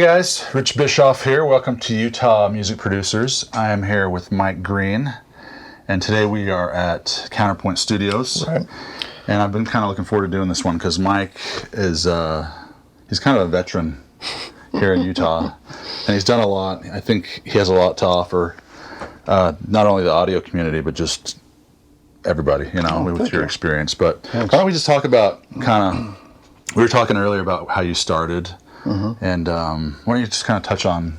guys, Rich Bischoff here. Welcome to Utah Music Producers. I am here with Mike Greene, and today we are at Counterpoint Studios. Right. And I've been kind of looking forward to doing this one because Mike is he's kind of a veteran here in Utah, and he's done a lot. I think he has a lot to offer, not only the audio community, but just everybody, with your experience. But why don't we just talk about we were talking earlier about how you started. Mm-hmm. And why don't you just kind of touch on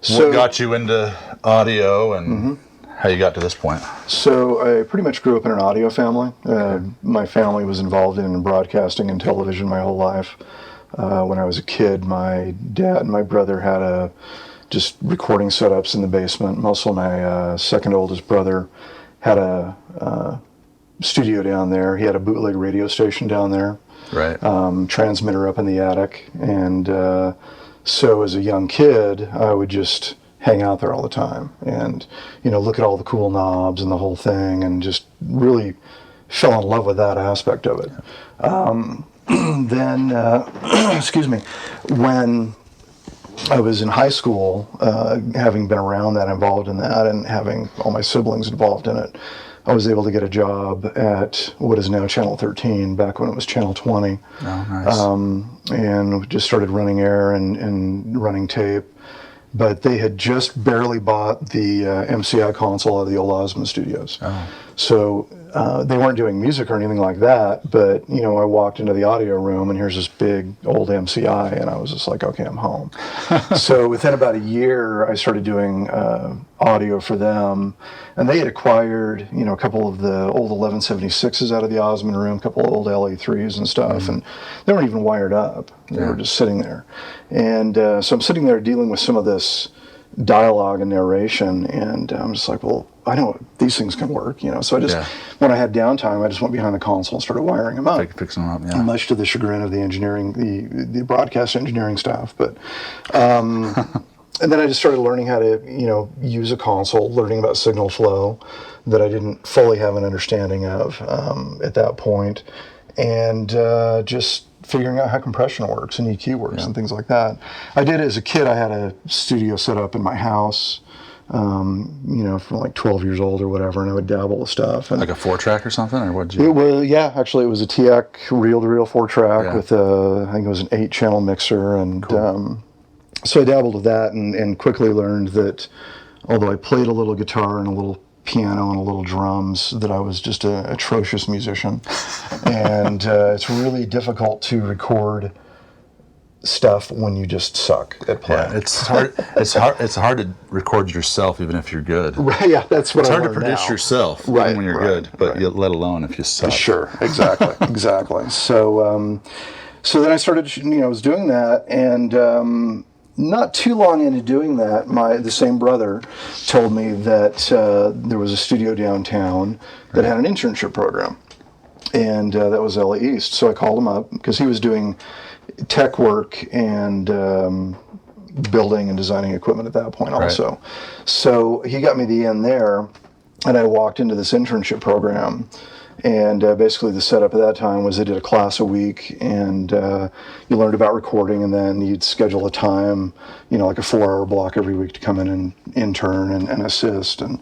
what got you into audio and how you got to this point? So I pretty much grew up in an audio family. My family was involved in broadcasting and television my whole life. When I was a kid, my dad and my brother had just recording setups in the basement. Also, my second oldest brother had a studio down there. He had a bootleg radio station down there. Right. Transmitter up in the attic. And so as a young kid, I would just hang out there all the time and, look at all the cool knobs and the whole thing, and just really fell in love with that aspect of it. Then, excuse me, when I was in high school, having been around that, involved in that, and having all my siblings involved in it, I was able to get a job at what is now Channel 13, back when it was Channel 20. Oh, nice. And just started running air and running tape. But they had just barely bought the MCI console out of the old Osmond studios. Oh. So they weren't doing music or anything like that, but, I walked into the audio room and here's this big old MCI, and I was just like, okay, I'm home. So within about a year, I started doing audio for them, and they had acquired, a couple of the old 1176s out of the Osmond room, a couple of old LA3s and stuff, and they weren't even wired up. They were just sitting there. And so I'm sitting there dealing with some of this dialogue and narration, and I'm just like, well, I know these things can work, So I just, when I had downtime, I just went behind the console and started wiring them up. Fixing them up, yeah. Much to the chagrin of the engineering, the broadcast engineering staff. But, and then I just started learning how to, use a console, learning about signal flow that I didn't fully have an understanding of at that point, and just figuring out how compression works and EQ works and things like that. I did as a kid. I had a studio set up in my house, from like 12 years old or whatever, and I would dabble with stuff. And like a 4-track or something, or what did you? It was, actually it was a TX reel-to-reel 4-track with I think it was an 8-channel mixer, and cool. So I dabbled with that and quickly learned that although I played a little guitar and a little piano and a little drums, that I was just an atrocious musician. And it's really difficult to record stuff when you just suck at playing. Yeah, it's hard. It's hard to record yourself even if you're good. Right. Yeah, that's what it's I hard to learned produce now. Yourself even when you're good, but let alone if you suck. Sure. Exactly. Exactly. So, so then I started. I was doing that, and not too long into doing that, the same brother told me that there was a studio downtown that had an internship program, and that was LA East. So I called him up because he was doing tech work and building and designing equipment at that point also. Right. So he got me the in there, and I walked into this internship program. And basically the setup at that time was they did a class a week, and you learned about recording, and then you'd schedule a time, like a 4-hour block every week to come in and intern and assist. And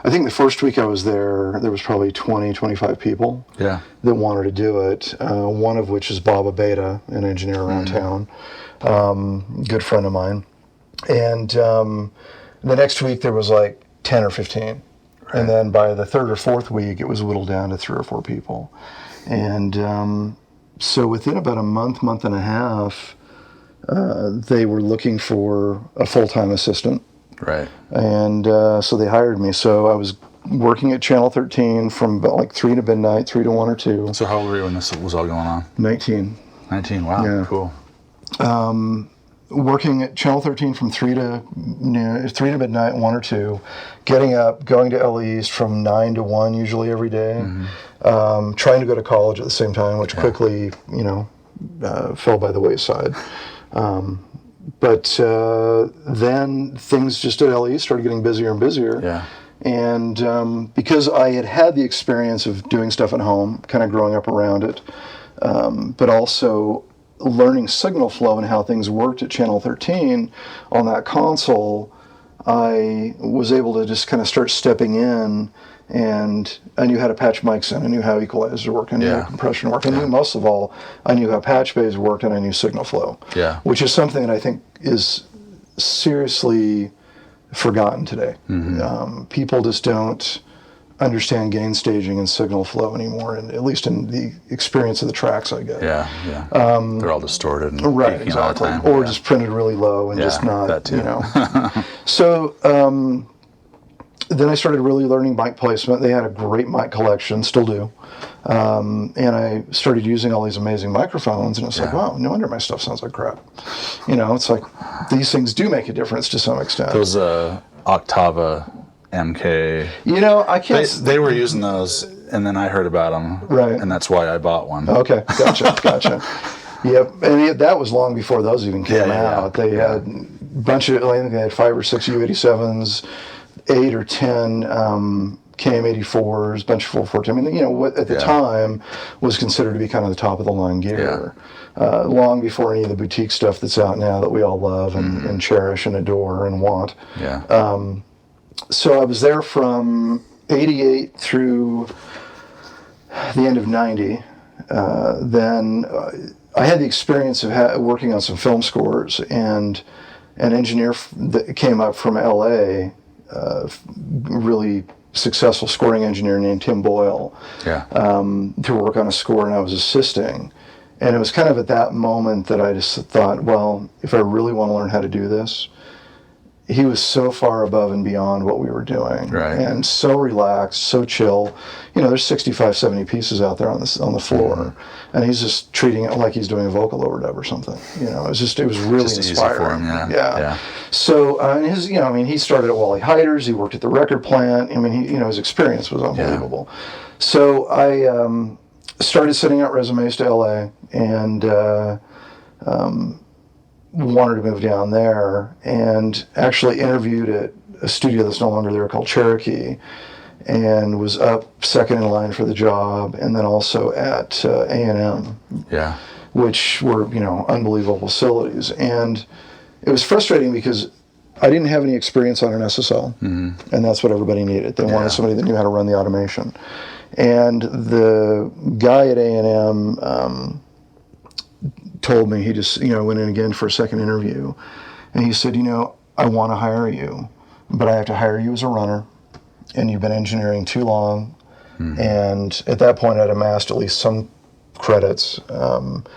I think the first week I was there was probably 20, 25 people that wanted to do it, one of which is Bob Abeda, an engineer around town, good friend of mine. And the next week there was like 10 or 15. Right. And then by the third or fourth week, it was whittled down to 3 or 4 people. And so within about a month and a half, they were looking for a full-time assistant. Right. And so they hired me. So I was working at Channel 13 from about like 3 to midnight, 3 to 1 or 2. So how old were you when this was all going on? 19. 19, wow, yeah. Cool. Working at Channel 13 from 3 to midnight, 1 or 2, getting up, going to LA East from 9 to 1 usually every day, trying to go to college at the same time, which quickly, fell by the wayside. But then things just at LA East started getting busier and busier. Yeah. And because I had the experience of doing stuff at home, kind of growing up around it, but also learning signal flow and how things worked at channel 13 on that console, I was able to just kind of start stepping in, and I knew how to patch mics in. I knew how equalizers worked. I knew how compression worked. I knew, most of all, I knew how patch bays worked, and I knew signal flow. Yeah. Which is something that I think is seriously forgotten today. People just don't understand gain staging and signal flow anymore, and at least in the experience of the tracks I get. They're all distorted and Right, peaking all the exactly. time. Or just printed really low and just not, that too. you know. So then I started really learning mic placement. They had a great mic collection, still do. And I started using all these amazing microphones, and it's like, wow, no wonder my stuff sounds like crap. You know, it's like these things do make a difference to some extent. Those Octava MK. You know, I can't. They were using those, and then I heard about them, right? And that's why I bought one. Okay, gotcha. Yep, and that was long before those even came out. They had a bunch of, I think they had 5 or 6 U87s, 8 or 10 KM84s, bunch of 414. I mean, you know, what at the time was considered to be kind of the top of the line gear. Long before any of the boutique stuff that's out now that we all love and cherish and adore and want. So I was there from 88 through the end of 90. Then I had the experience of working on some film scores, and an engineer that came up from LA, really successful scoring engineer named Tim Boyle, to work on a score, and I was assisting. And it was kind of at that moment that I just thought, well, if I really want to learn how to do this, he was so far above and beyond what we were doing, and so relaxed, so chill. You know, there's 65, 70 pieces out there on the floor, and he's just treating it like he's doing a vocal overdub or something. You know, it was really just inspiring. Easy for him, So, he started at Wally Hyder's. He worked at the record plant. I mean, his experience was unbelievable. So I started sending out resumes to LA, and wanted to move down there, and actually interviewed at a studio that's no longer there called Cherokee, and was up second in line for the job, and then also at A&M, which were, unbelievable facilities. And it was frustrating because I didn't have any experience on an SSL, and that's what everybody needed. They wanted somebody that knew how to run the automation. And the guy at A&M told me, he just went in again for a second interview, and he said, I want to hire you, but I have to hire you as a runner, and you've been engineering too long. And at that point I'd amassed at least some credits, and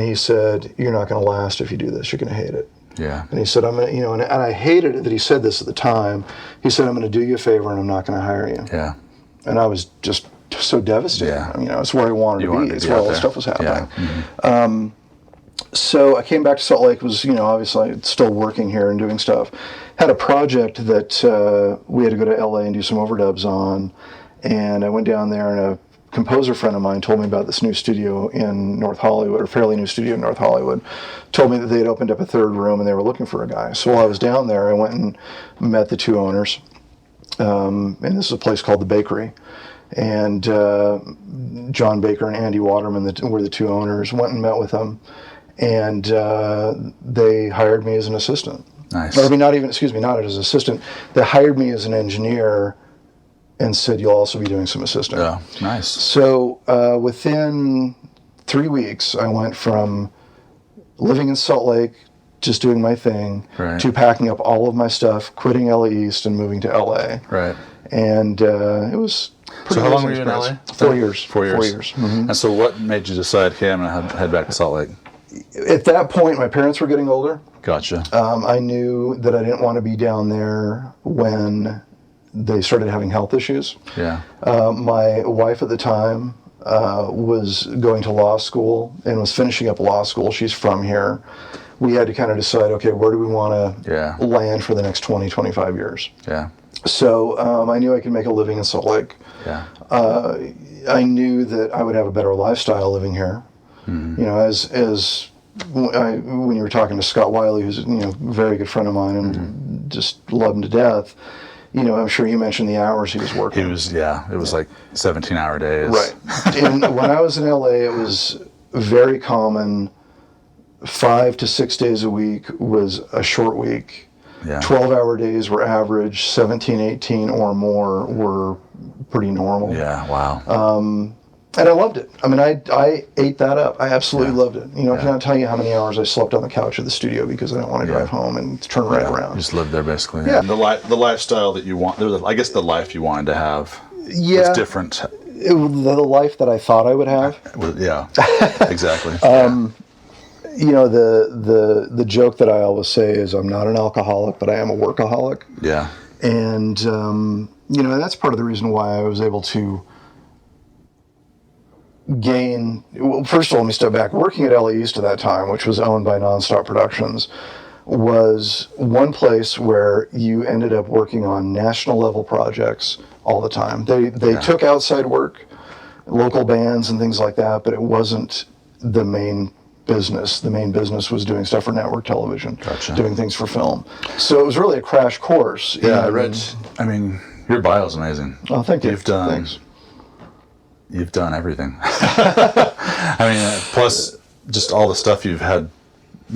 he said, you're not going to last if you do this, you're going to hate it. And he said, I'm going to, and I hated it that he said this at the time. He said, I'm going to do you a favor and I'm not going to hire you. And I was just so devastated. It's where I wanted to be. It's where all this stuff was happening. So I came back to Salt Lake, was, obviously still working here and doing stuff. Had a project that we had to go to LA and do some overdubs on. And I went down there, and a composer friend of mine told me about this new studio in North Hollywood, or fairly new studio in North Hollywood. Told me that they had opened up a third room and they were looking for a guy. So while I was down there, I went and met the two owners. And this is a place called The Bakery. And John Baker and Andy Waterman were the two owners. Went and met with them. And they hired me as an assistant. Nice. Or, not as an assistant. They hired me as an engineer and said, you'll also be doing some assisting. Yeah, nice. So within 3 weeks, I went from living in Salt Lake, just doing my thing, to packing up all of my stuff, quitting LA East and moving to LA. And it was pretty. So how long were you in LA? 4 years. 4 years. And so what made you decide, okay, I'm going to head back to Salt Lake? At that point, my parents were getting older. Gotcha. I knew that I didn't want to be down there when they started having health issues. My wife at the time was going to law school and was finishing up law school. She's from here. We had to kind of decide, okay, where do we want to land for the next 20, 25 years? So I knew I could make a living in Salt Lake. I knew that I would have a better lifestyle living here. As when you were talking to Scott Wiley, who's a very good friend of mine and just love him to death, I'm sure you mentioned the hours he was working. It was like 17-hour days. And when I was in LA, it was very common 5 to 6 days a week was a short week. Yeah. 12-hour days were average. 17, 18 or more were pretty normal. Yeah. Wow. And I loved it. I mean, I ate that up. I absolutely loved it. I Yeah. cannot tell you how many hours I slept on the couch of the studio because I didn't want to drive home and turn right around. Just live there, basically. Yeah. The lifestyle that you want, I guess the life you wanted to have Yeah. was different. The life that I thought I would have. Yeah, exactly. The joke that I always say is I'm not an alcoholic, but I am a workaholic. Yeah. And, that's part of the reason why I was able to gain. Well, first of all, let me step back. Working at LA East at that time, which was owned by Nonstop Productions, was one place where you ended up working on national level projects all the time. They took outside work, local bands and things like that, but it wasn't the main business. The main business was doing stuff for network television, doing things for film. So it was really a crash course. Yeah, I read. I mean, your bio is amazing. Oh, thank you. Thanks. You've done everything. I mean, plus just all the stuff you've been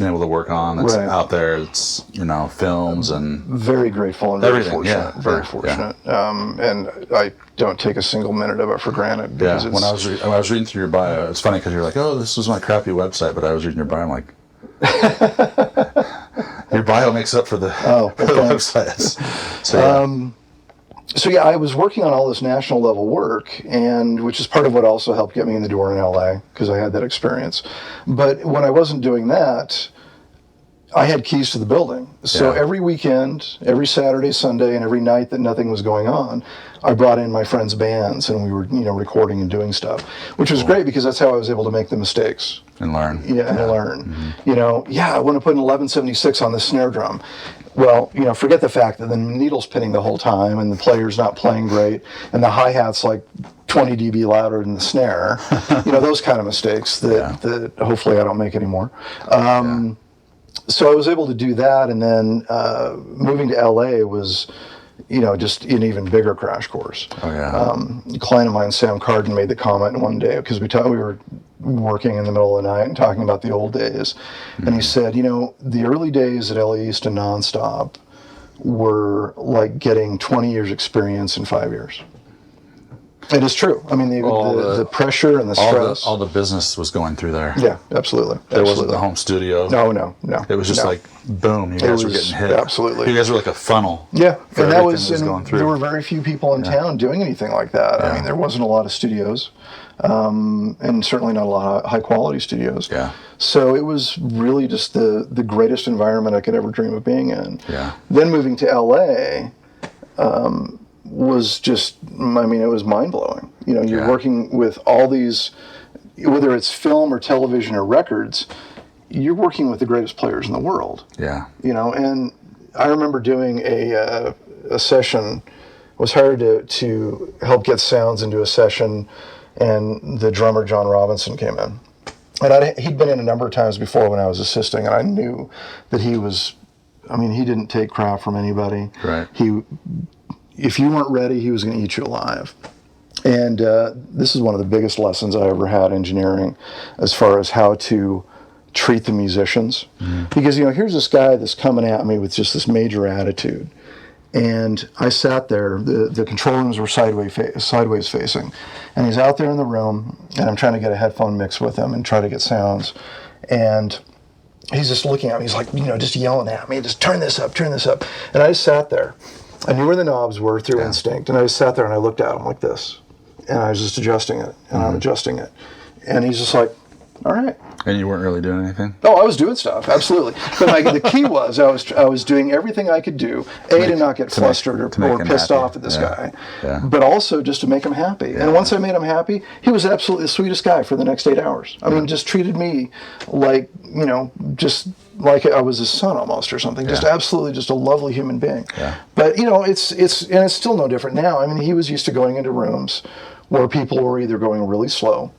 able to work on that's out there. It's films and very grateful and very fortunate. Very fortunate. Yeah. And I don't take a single minute of it for granted. Because when I was reading through your bio, it's funny because you're like, oh, this was my crappy website, but I was reading your bio, I'm like, your bio makes up for the websites. So I was working on all this national level work, and which is part of what also helped get me in the door in LA because I had that experience. But when I wasn't doing that, I had keys to the building. So every weekend, every Saturday, Sunday, and every night that nothing was going on, I brought in my friends' bands and we were, recording and doing stuff, which was great because that's how I was able to make the mistakes. And learn. And learn. Mm-hmm. I want to put an 1176 on the snare drum. Well, forget the fact that the needle's pinning the whole time and the player's not playing great and the hi-hat's like 20 dB louder than the snare. Those kind of mistakes that hopefully I don't make anymore. So I was able to do that, and then moving to LA was, just an even bigger crash course. Oh, yeah. A client of mine, Sam Carden, made the comment one day, because we were working in the middle of the night and talking about the old days. Mm-hmm. And he said, the early days at LA East and Nonstop were like getting 20 years experience in 5 years. It is true. I mean, the pressure and the stress. All the business was going through there. Yeah, absolutely. There wasn't the home studio. No. It was just like, boom, you guys were getting hit. Absolutely. You guys were like a funnel. Yeah, and that was, going through. There were very few people in town doing anything like that. I mean, there wasn't a lot of studios, and certainly not a lot of high-quality studios. Yeah. So it was really just the greatest environment I could ever dream of being in. Yeah. Then moving to LA, was just, it was mind-blowing. You're working with all these, whether it's film or television or records, you're working with the greatest players in the world. Yeah. And I remember doing a session, was hired to help get sounds into a session, and the drummer John Robinson came in. And he'd been in a number of times before when I was assisting, and I knew that he was, he didn't take crap from anybody. Right. If you weren't ready, he was going to eat you alive. And this is one of the biggest lessons I ever had engineering as far as how to treat the musicians. Mm-hmm. Because, here's this guy that's coming at me with just this major attitude. And I sat there, the control rooms were sideways facing. And he's out there in the room, and I'm trying to get a headphone mix with him and try to get sounds. And he's just looking at me, he's like, just yelling at me, just turn this up. And I just sat there. I knew where the knobs were through instinct, and I just sat there and I looked at him like this, and I was just adjusting it, and I'm adjusting it, and he's just like, all right. And you weren't really doing anything? Oh, I was doing stuff, absolutely. But the key was I was doing everything I could do, to not get flustered or pissed off at this guy, but also just to make him happy. Yeah. And once I made him happy, he was absolutely the sweetest guy for the next 8 hours. Just treated me like, just like I was his son almost or something. Just absolutely just a lovely human being. Yeah. But, it's still no different now. He was used to going into rooms where people were either going really slow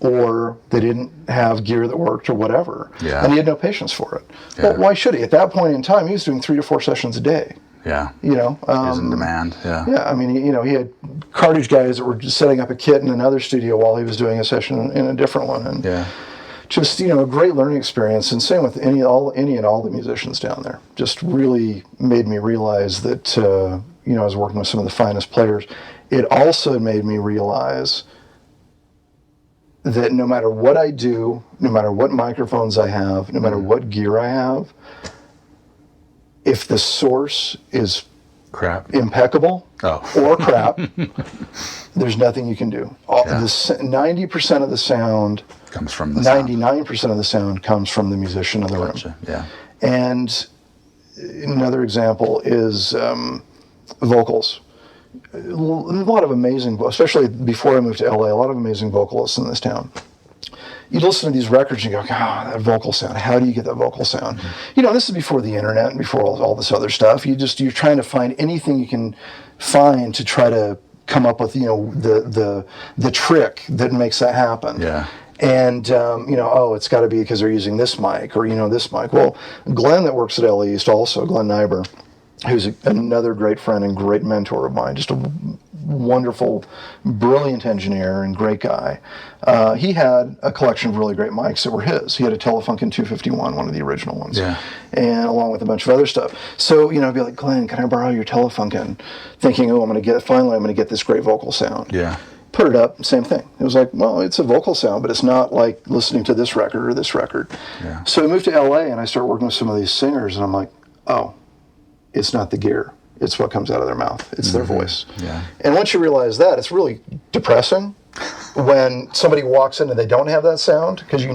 or they didn't have gear that worked or whatever. Yeah. And he had no patience for it. Yeah. Well, why should he? At that point in time, he was doing 3 to 4 sessions a day. Yeah. He was in demand. Yeah. Yeah. He had cartridge guys that were just setting up a kit in another studio while he was doing a session in a different one. And just, a great learning experience. And same with any and all the musicians down there. Just really made me realize that, I was working with some of the finest players. It also made me realize that no matter what I do, no matter what microphones I have, no matter what gear I have, if the source is crap, impeccable, or crap, there's nothing you can do. 90% of the sound comes from the 99% of the sound comes from the musician in the room. Yeah. And another example is vocals. A lot of amazing, especially before I moved to LA, a lot of amazing vocalists in this town. You'd listen to these records and you go, that vocal sound, how do you get that vocal sound? This is before the internet and before all this other stuff. You're trying to find anything you can find to try to come up with, the trick that makes that happen. Yeah. And, it's got to be because they're using this mic or, this mic. Well, Glenn that works at LA East also, Glenn Nyber, who's another great friend and great mentor of mine, just a wonderful, brilliant engineer and great guy. He had a collection of really great mics that were his. He had a Telefunken 251, one of the original ones, and along with a bunch of other stuff. So, I'd be like, Glenn, can I borrow your Telefunken? Thinking, I'm going to get this great vocal sound. Yeah. Put it up, same thing. It was like, well, it's a vocal sound, but it's not like listening to this record or this record. Yeah. So I moved to LA and I started working with some of these singers, and I'm like, oh, it's not the gear. It's what comes out of their mouth. It's their voice. Yeah. And once you realize that, it's really depressing when somebody walks in and they don't have that sound, because you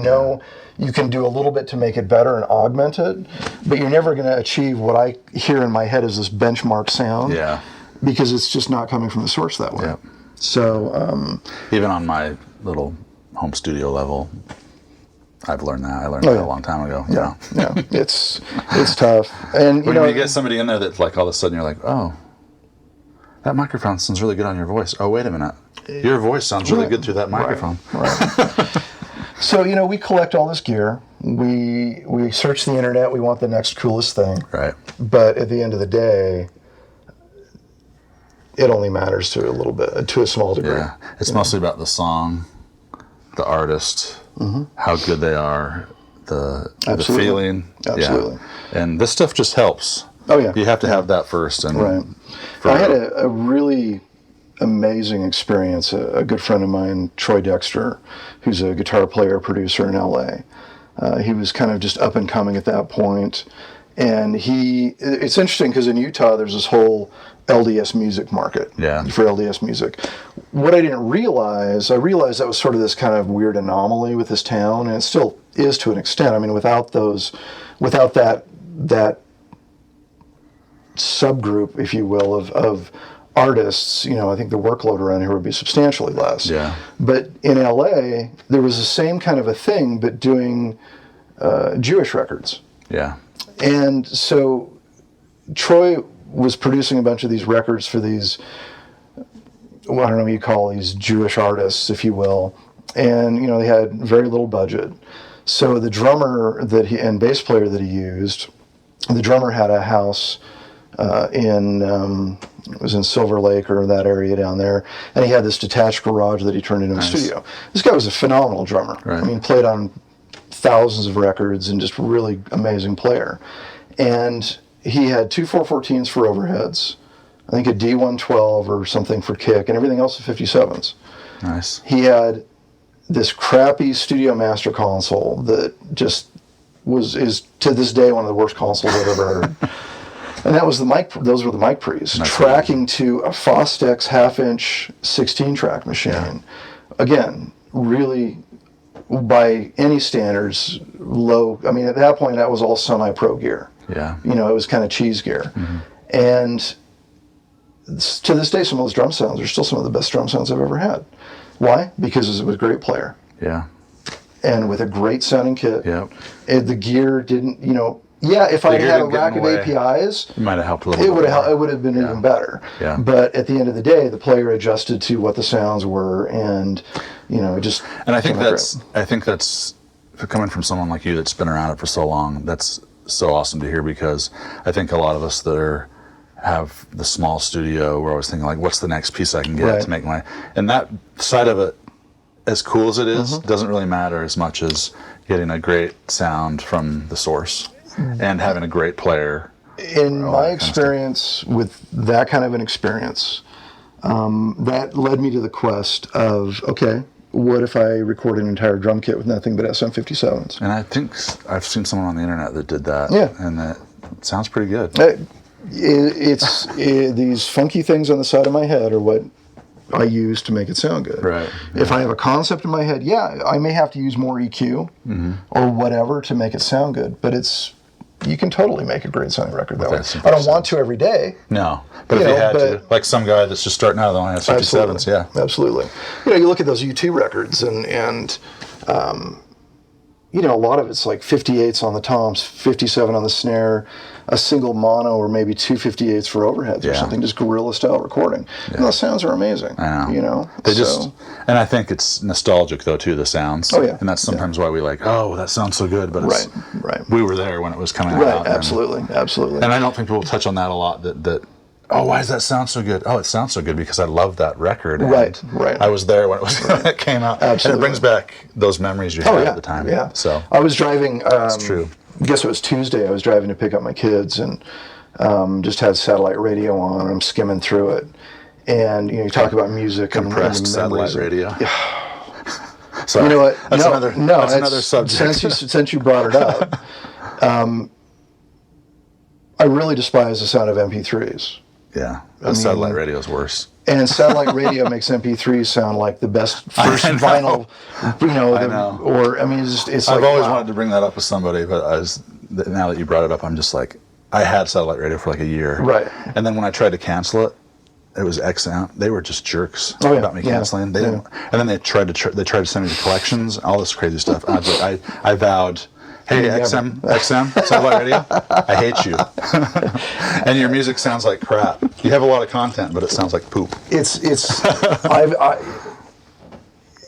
can do a little bit to make it better and augment it, but you're never going to achieve what I hear in my head as this benchmark sound. Yeah. Because it's just not coming from the source that way. Yeah. So even on my little home studio level, I've learned that. I learned that a long time ago. Yeah. It's tough. And when you get somebody in there that's like all of a sudden you're like, oh, that microphone sounds really good on your voice. Oh, wait a minute. Your voice sounds really good through that microphone. Right. So, we collect all this gear. We search the internet. We want the next coolest thing. Right. But at the end of the day, it only matters to a small degree. Yeah. It's mostly about the song, the artist, how good they are, the feeling. Absolutely. Yeah. And this stuff just helps. Oh, yeah. You have to have that first. And right. I had a really amazing experience. A good friend of mine, Troy Dexter, who's a guitar player, producer in LA. He was kind of just up and coming at that point. And it's interesting because in Utah, there's this whole LDS music market for LDS music. What I didn't realize, I realized that was sort of this kind of weird anomaly with this town, and it still is to an extent. I mean, without that subgroup, if you will, of artists, I think the workload around here would be substantially less. Yeah. But in LA, there was the same kind of a thing, but doing Jewish records. Yeah. And so Troy was producing a bunch of these records for these, I don't know what you call these Jewish artists, if you will. And, they had very little budget. So the drummer and bass player that he used, the drummer had a house it was in Silver Lake or that area down there, and he had this detached garage that he turned into a studio. This guy was a phenomenal drummer. Right. I mean, played on thousands of records and just really amazing player. And he had two 414s for overheads, I think a D112 or something for kick, and everything else was 57s. Nice. He had this crappy Studio Master console that just is to this day one of the worst consoles I've ever heard. And that was those were the mic pre's. Nice. Tracking to a Fostex half-inch 16-track machine. Yeah. Again, really, by any standards, low. I mean, at that point, that was all semi-pro gear. Yeah. It was kind of cheese gear. And to this day, some of those drum sounds are still some of the best drum sounds I've ever had. Why? Because it was a great player. Yeah. And with a great sounding kit. Yep. The gear didn't, if I had a rack of APIs, it might have helped a little bit. It would have been even better. Yeah. But at the end of the day, the player adjusted to what the sounds were, and it just. And I think that's coming from someone like you that's been around it for so long. That's so awesome to hear, because I think a lot of us that have the small studio, we're always thinking like, what's the next piece I can get to make and that side of it, as cool as it is, doesn't really matter as much as getting a great sound from the source and having a great player. In my experience with that kind of an experience, that led me to the quest of, okay, what if I record an entire drum kit with nothing but SM57s? And I think I've seen someone on the internet that did that. Yeah. And that sounds pretty good. These funky things on the side of my head are what I use to make it sound good. Right. If I have a concept in my head, I may have to use more EQ or whatever to make it sound good, but you can totally make a great sounding record that way. I don't want to every day. No, but if you had to, like some guy that's just starting out, they only have 57s, yeah. Absolutely. You look at those U2 records and a lot of it's like 58s on the toms, 57 on the snare, a single mono or maybe two 58s for overheads or something, just guerrilla style recording. Yeah. And those sounds are amazing. I know. You know? And I think it's nostalgic though too, the sounds. Oh yeah. And that's sometimes why we like, oh, that sounds so good, but right. We were there when it was coming out. Right, absolutely. And I don't think people touch on that a lot, that oh, why does that sound so good? Oh, it sounds so good because I love that record. Right. I was there when it came out. Absolutely. And it brings back those memories you had at the time. Yeah. So I was driving. That's true. I guess it was Tuesday. I was driving to pick up my kids and just had satellite radio on. And I'm skimming through it, and you talk about music, compressed satellite radio. So you know what? That's another subject. Since you brought it up, I really despise the sound of MP3s. Yeah, satellite radio is worse. And satellite radio makes MP3s sound like the best first vinyl, I know. It's I've like, always wanted to bring that up with somebody, but now that you brought it up, I'm just like, I had satellite radio for like a year. Right. And then when I tried to cancel it, it was X amp. They were just jerks about me canceling. They didn't, and then they tried to send me to collections, all this crazy stuff. And I vowed, hey, XM, satellite radio, I hate you. And your music sounds like crap. You have a lot of content, but it sounds like poop.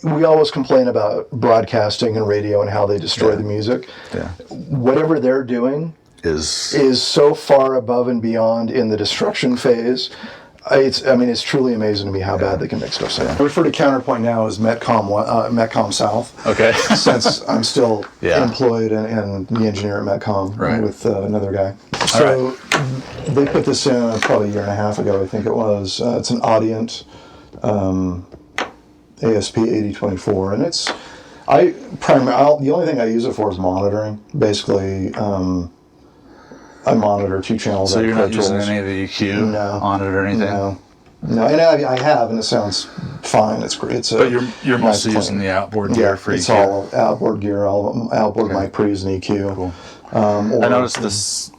We always complain about broadcasting and radio and how they destroy the music. Yeah. Whatever they're doing is so far above and beyond in the destruction phase. It's truly amazing to me how bad they can make stuff sound. I refer to Counterpoint now as Metcom South. Okay. Since I'm still employed and the engineer at Metcom with another guy. So they put this in probably a year and a half ago, I think it was. It's an Audient ASP 8024, and the only thing I use it for is monitoring. Basically, I monitor 2 channels. So you're not using any of the EQ on it or anything? No, and I have, and it sounds fine. It's great. But you're mostly using the outboard gear for EQ. It's all outboard gear, all outboard mic pre's and EQ. Cool. I noticed this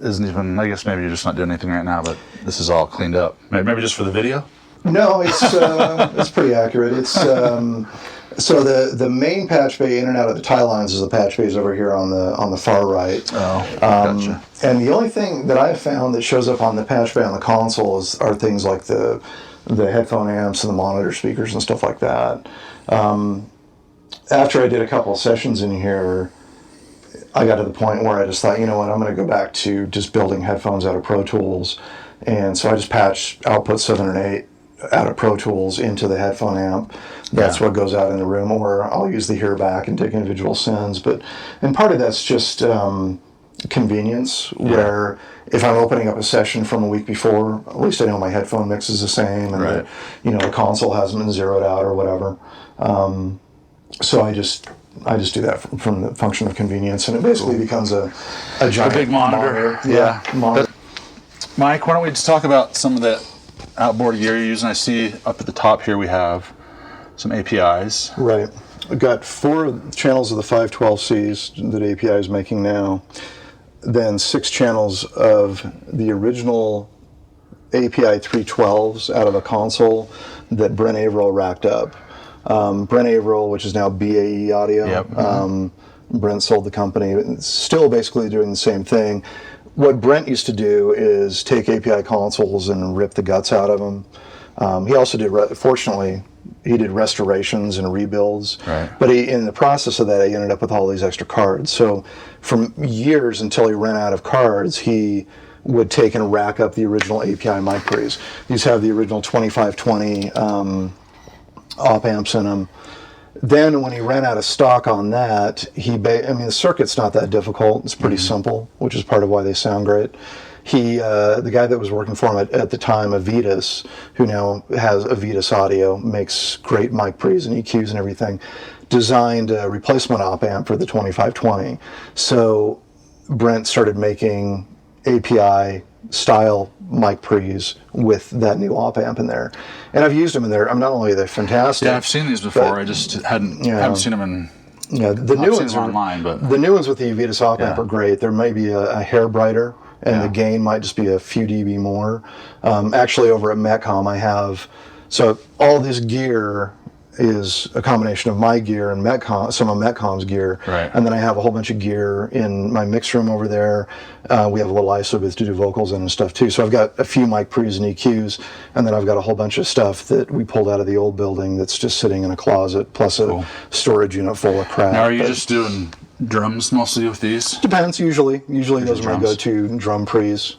isn't even. I guess maybe you're just not doing anything right now, but this is all cleaned up. Maybe just for the video. No, it's pretty accurate. It's so the main patch bay in and out of the tie lines is the patch bays over here on the far right. Oh, gotcha. And the only thing that I've found that shows up on the patch bay on the console are things like the headphone amps and the monitor speakers and stuff like that. After I did a couple of sessions in here, I got to the point where I just thought, you know what, I'm going to go back to just building headphones out of Pro Tools. And so I just patched output 7 and 8 out of Pro Tools into the headphone amp. That's what goes out in the room, or I'll use the hear back and take individual sends. And part of that's just convenience, where if I'm opening up a session from a week before, at least I know my headphone mix is the same, and the console hasn't been zeroed out or whatever. So I just do that from the function of convenience, and it basically becomes a giant big monitor. Monitor. Mike, why don't we just talk about some of the outboard gear you're using? I see up at the top here we have some APIs. Right. I've got 4 channels of the 512Cs that API is making now, then 6 channels of the original API 312s out of a console that Brent Averill racked up. Brent Averill, which is now BAE Audio. Yep. Brent sold the company. It's still basically doing the same thing. What Brent used to do is take API consoles and rip the guts out of them. He also did, fortunately, he did restorations and rebuilds. Right. But in the process of that, he ended up with all these extra cards. So for years until he ran out of cards, he would take and rack up the original API mic pre's. These have the original 2520 op amps in them. Then when he ran out of stock on that, I mean, the circuit's not that difficult. It's pretty simple, which is part of why they sound great. The guy that was working for him at the time, Avitas, who now has Avitas Audio, makes great mic pre's and EQs and everything, designed a replacement op amp for the 2520. So Brent started making API style mic pre's with that new op amp in there, and I've used them in there. Not only are they fantastic. Yeah, I've seen these before. I just haven't seen them in. Yeah, the new ones are online, but the new ones with the Avitas op amp are great. They're maybe a hair brighter, and the gain might just be a few dB more. Actually, over at Metcom, I have all this gear is a combination of my gear and Metcom, some of Metcom's gear, right. And then I have a whole bunch of gear in my mix room over there. We have a little ISO booth to do vocals in and stuff too. So I've got a few mic pre's and EQs, and then I've got a whole bunch of stuff that we pulled out of the old building that's just sitting in a closet, plus a storage unit full of crap. Now, are you just doing drums mostly with these? Depends. Usually those are my go-to drum pre's.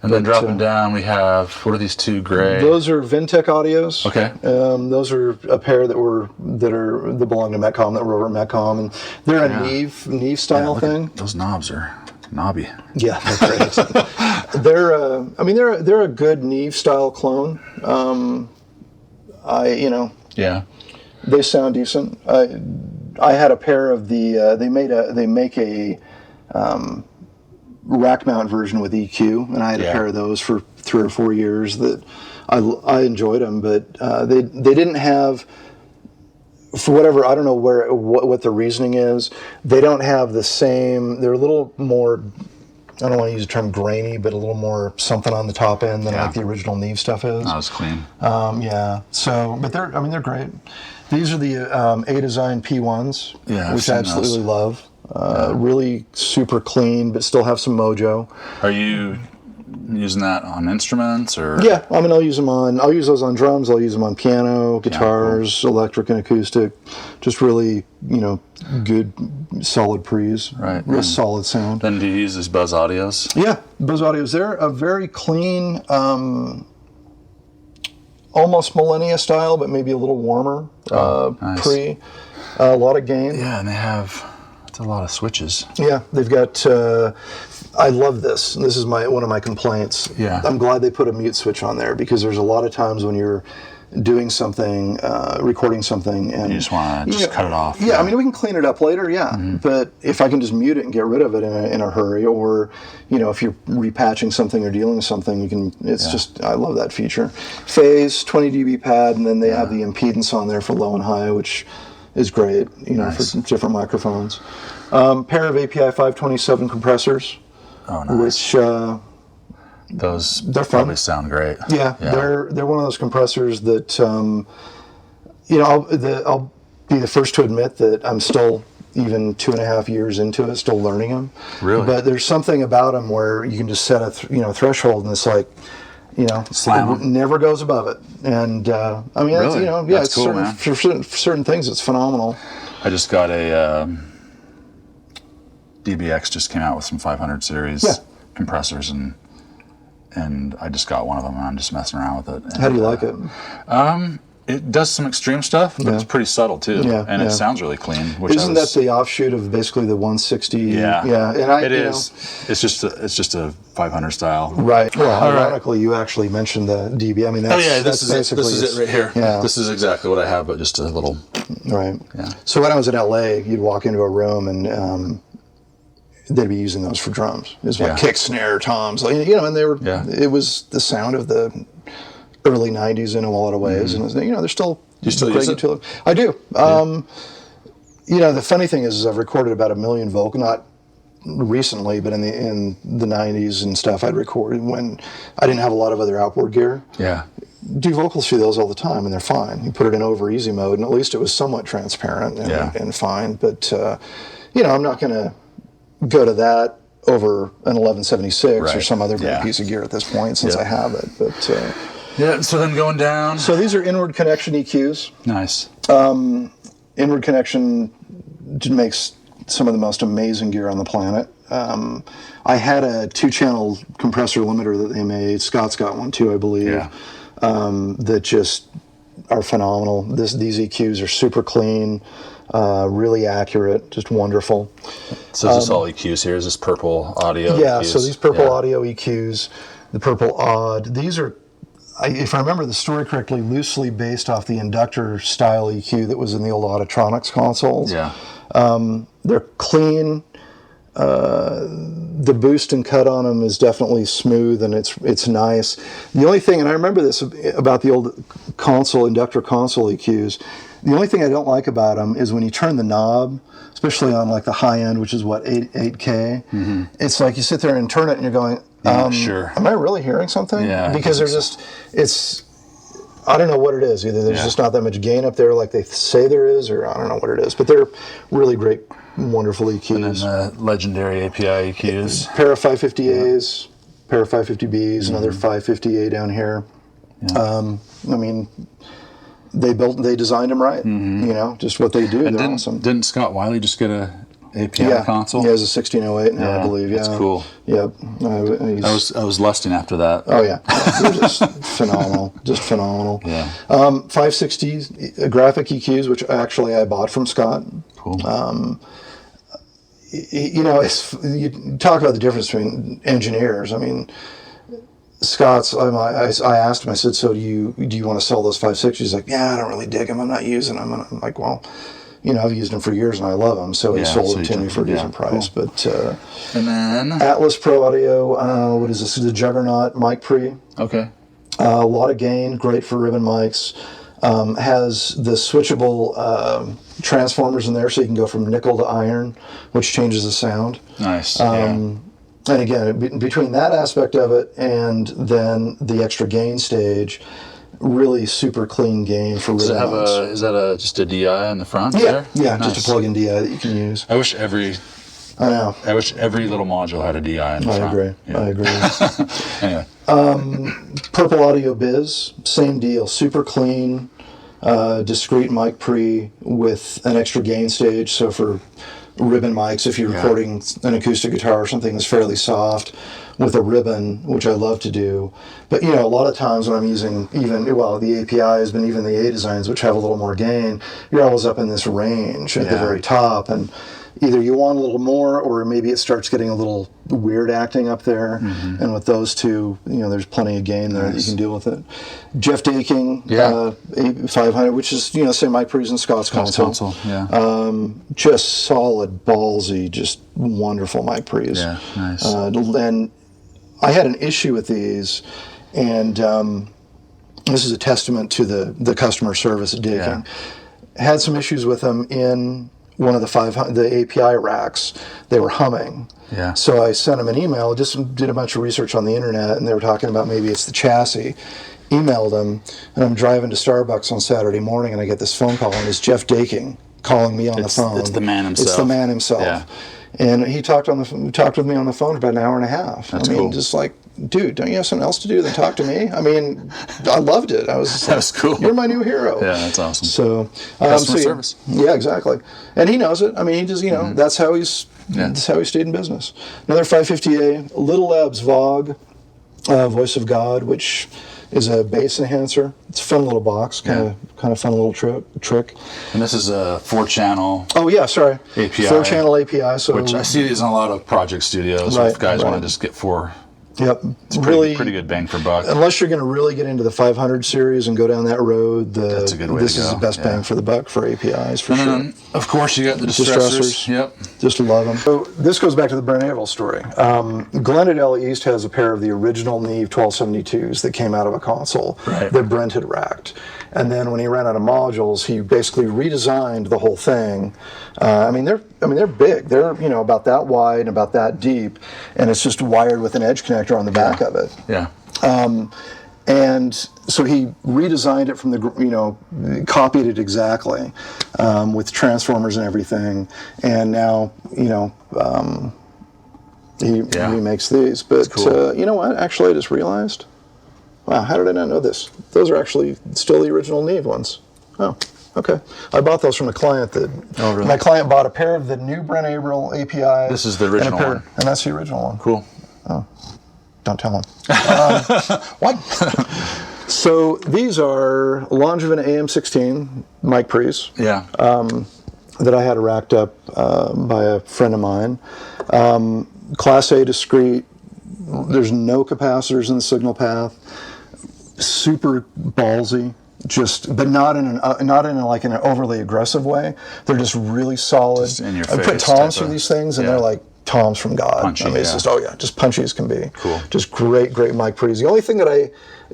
And then dropping down, we have, what are these two gray? Those are Vintech Audios. Okay. Those are a pair that belong to Metcom, that were over at Metcom, and they're a Neve style thing. Those knobs are knobby. Yeah, they're great. they're a good Neve style clone. They sound decent. I had a pair of the. They make a rack mount version with EQ, and I had a pair of those for 3 or 4 years that I enjoyed them, but they didn't have, for whatever, I don't know what the reasoning is, they don't have the same, they're a little more, I don't want to use the term grainy, but a little more something on the top end than like the original Neve stuff is. Not as clean. So, but they're great. These are the A-Design P1s, which I absolutely love. Really super clean, but still have some mojo. Are you using that on instruments or? Yeah, I'll use those on drums. I'll use them on piano, guitars, electric and acoustic. Just really, good, solid pre's. Right. Real solid sound. Then do you use these Buzz Audios? Yeah, Buzz Audios. They're a very clean, almost Millennia style, but maybe a little warmer nice. pre. A lot of gain. Yeah, and they have a lot of switches. Yeah, they've got. I love this. This is one of my complaints. Yeah, I'm glad they put a mute switch on there, because there's a lot of times when you're doing something, recording something, and you just want to cut it off. Yeah, I mean, we can clean it up later. Yeah, but if I can just mute it and get rid of it in a hurry, or if you're repatching something or dealing with something, you can. It's just, I love that feature. Phase 20 dB pad, and then they have the impedance on there for low and high, which is great, nice. For different microphones. Pair of API 527 compressors. Oh, nice. Which they're probably sound great. Yeah, they're one of those compressors that I'll be the first to admit that I'm still, even 2.5 years into it, still learning them. Really? But there's something about them where you can just set a threshold, and it's like, slam it never goes above it. And really? That's cool, man. For certain things, it's phenomenal. I just got a DBX just came out with some 500 series compressors, and I just got one of them, and I'm just messing around with it. And, how do you like it? It does some extreme stuff, but it's pretty subtle too, and it sounds really clean. Isn't that the offshoot of basically the 160? Yeah, and it is. It's just a 500 style. Right. Well, ironically, you actually mentioned the DB. I mean, this is it right here. Yeah. This is exactly what I have, but just a little. Right. Yeah. So when I was in LA, you'd walk into a room and they'd be using those for drums. It was like kick, snare, toms, and they were. Yeah. It was the sound of the early 90s in a lot of ways, and they're still. Do you still use it? I do. The funny thing is I've recorded about 1 million vocal, not recently, but in the 90s and stuff, I'd recorded when I didn't have a lot of other outboard gear. Yeah. Do vocals through those all the time, and they're fine. You put it in over easy mode, and at least it was somewhat transparent and fine. But I'm not going to go to that over an 1176 or some other great piece of gear at this point, since I have it. But so then going down. So these are inward connection EQs. Nice. Inward connection makes some of the most amazing gear on the planet. I had a 2-channel compressor limiter that they made. Scott's got one too, I believe. Yeah. That just are phenomenal. These EQs are super clean, really accurate, just wonderful. So is this all EQs here? Is this purple audio Yeah, EQs? so these purple audio EQs, the purple odd, these are, if I remember the story correctly, loosely based off the inductor style EQ that was in the old Auditronics consoles. Yeah. They're clean. The boost and cut on them is definitely smooth, and it's nice. The only thing, and I remember this about the old inductor console EQs, the only thing I don't like about them is when you turn the knob, especially on like the high end, which is what, 8K, it's like you sit there and turn it and you're going, sure. am I really hearing something? Yeah. Because they're just, I don't know what it is. Either there's just not that much gain up there like they say there is, or I don't know what it is. But they're really great, wonderful EQs. And then the legendary API EQs. Pair of 550As, pair of 550Bs, another 550A down here. Yeah. I mean, they designed them right. You know, just what they do. And they're awesome. Didn't Scott Wiley just get a API console? He has a 1608 now, I believe. Yeah, that's cool. Yep. I was lusting after that. Oh yeah, they're just phenomenal, just phenomenal. Yeah. 560 graphic EQs, which actually I bought from Scott. Cool. You know, you talk about the difference between engineers. I mean, Scott's. I asked him. I said, "So do you want to sell those 560s?" He's like, "Yeah, I don't really dig them. I'm not using them." And I'm like, "Well, you know, I've used them for years and I love them." So he sold them to me for a decent price. Cool. But and then Atlas Pro Audio. What is this? The Juggernaut mic pre. Okay. A lot of gain. Great for ribbon mics. Has the switchable transformers in there, so you can go from nickel to iron, which changes the sound. Nice. And again, between that aspect of it and then the extra gain stage, really super clean gain for ribbon mics. Is that just a DI in the front? Yeah, there? yeah, Nice. just a plug-in DI that you can use. I wish every little module had a DI in the front. I agree. Anyway. Purple Audio Biz, same deal, super clean, discrete mic pre with an extra gain stage. So for ribbon mics, if you're recording an acoustic guitar or something that's fairly soft with a ribbon, which I love to do. But you know, a lot of times when I'm using the APIs, but even the A designs, which have a little more gain, you're always up in this range at the very top, and either you want a little more, or maybe it starts getting a little weird acting up there. And with those two, you know, there's plenty of gain there that you can deal with it. Jeff Daking, 500, which is, you know, same mic pre's in Scott's console. Just solid, ballsy, just wonderful mic pre's. Yeah, nice. And I had an issue with these, and this is a testament to the customer service at Daking. Had some issues with them in one of the API racks. They were humming. Yeah. So I sent them an email, just did a bunch of research on the internet, and they were talking about maybe it's the chassis. Emailed them, and I'm driving to Starbucks on Saturday morning, and I get this phone call, and it's Jeff Daking calling me on the phone. It's the man himself. It's the man himself. Yeah. And he talked with me on the phone for about an hour and a half. That's cool. Just like, dude, don't you have something else to do than talk to me? I mean, I loved it. That was cool. You're my new hero. Yeah, that's awesome. So customer service. Yeah, exactly. And he knows it. I mean, he just, you know, that's how that's how he stayed in business. Another 550A, Little Labs Vogue, Voice of God, which is a bass enhancer. It's a fun little box, kind of fun little trick. And this is a 4-channel. Oh yeah, sorry. API. 4-channel API. So which I see these in a lot of project studios. If guys want to just get 4. Yep, it's pretty good bang for buck. Unless you're going to really get into the 500 series and go down that road, that's a good way to go. This is the best bang for the buck for APIs, for sure. Then, of course, you got the distressors. Yep. Just love them. So this goes back to the Brent Averill story. Glendale East has a pair of the original Neve 1272s that came out of a console that Brent had racked. And then when he ran out of modules, he basically redesigned the whole thing. I mean, they're big. They're, you know, about that wide and about that deep, and it's just wired with an edge connector on the back of it. Yeah. And so he redesigned it from copied it exactly with transformers and everything. And now, you know, he remakes these. But cool. You know what? Actually, I just realized. Wow, how did I not know this? Those are actually still the original Neve ones. Oh, okay. I bought those from a client that... Oh, really? My client bought a pair of the new Brent Averill APIs. This is the original one. And that's the original one. Cool. Oh, don't tell him. What? So these are Longevin AM16 mic pre's. Yeah. That I had racked up by a friend of mine. Class A discrete. There's no capacitors in the signal path. Super ballsy, but not in an overly aggressive way. They're just really solid. Just in your I put face toms type through of- these things, and yeah. they're like toms from God. Punchy, I mean, it's yeah. just punchy as can be. Cool. Just great mic pre's. The only thing that I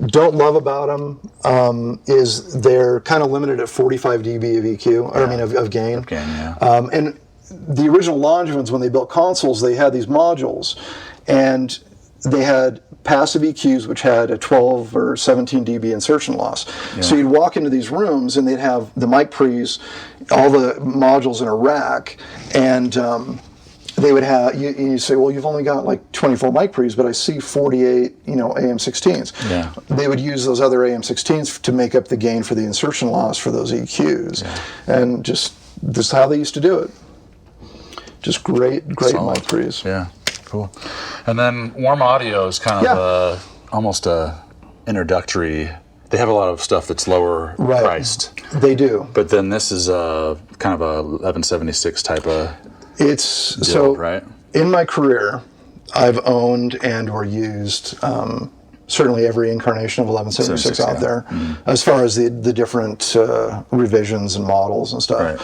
don't love about them is they're kind of limited at 45 dB of EQ, or I mean of gain. Of gain, yeah. And the original Longevins, when they built consoles, they had these modules, and they had passive EQs which had a 12 or 17 dB insertion loss. Yeah. So you'd walk into these rooms and they'd have the mic pre's, all the modules in a rack, and they would have, you say, well, you've only got like 24 mic pre's, but I see 48, AM16s. Yeah. They would use those other AM16s to make up the gain for the insertion loss for those EQs. Yeah. And just, this is how they used to do it. Just great Solid. mic pre's. Yeah, cool. And then Warm Audio is kind of almost a introductory. They have a lot of stuff that's lower priced. They do. But then this is a kind of a 1176 type of It's deal, so right? In my career, I've owned and or used certainly every incarnation of 1176 out there, as far as the different revisions and models and stuff.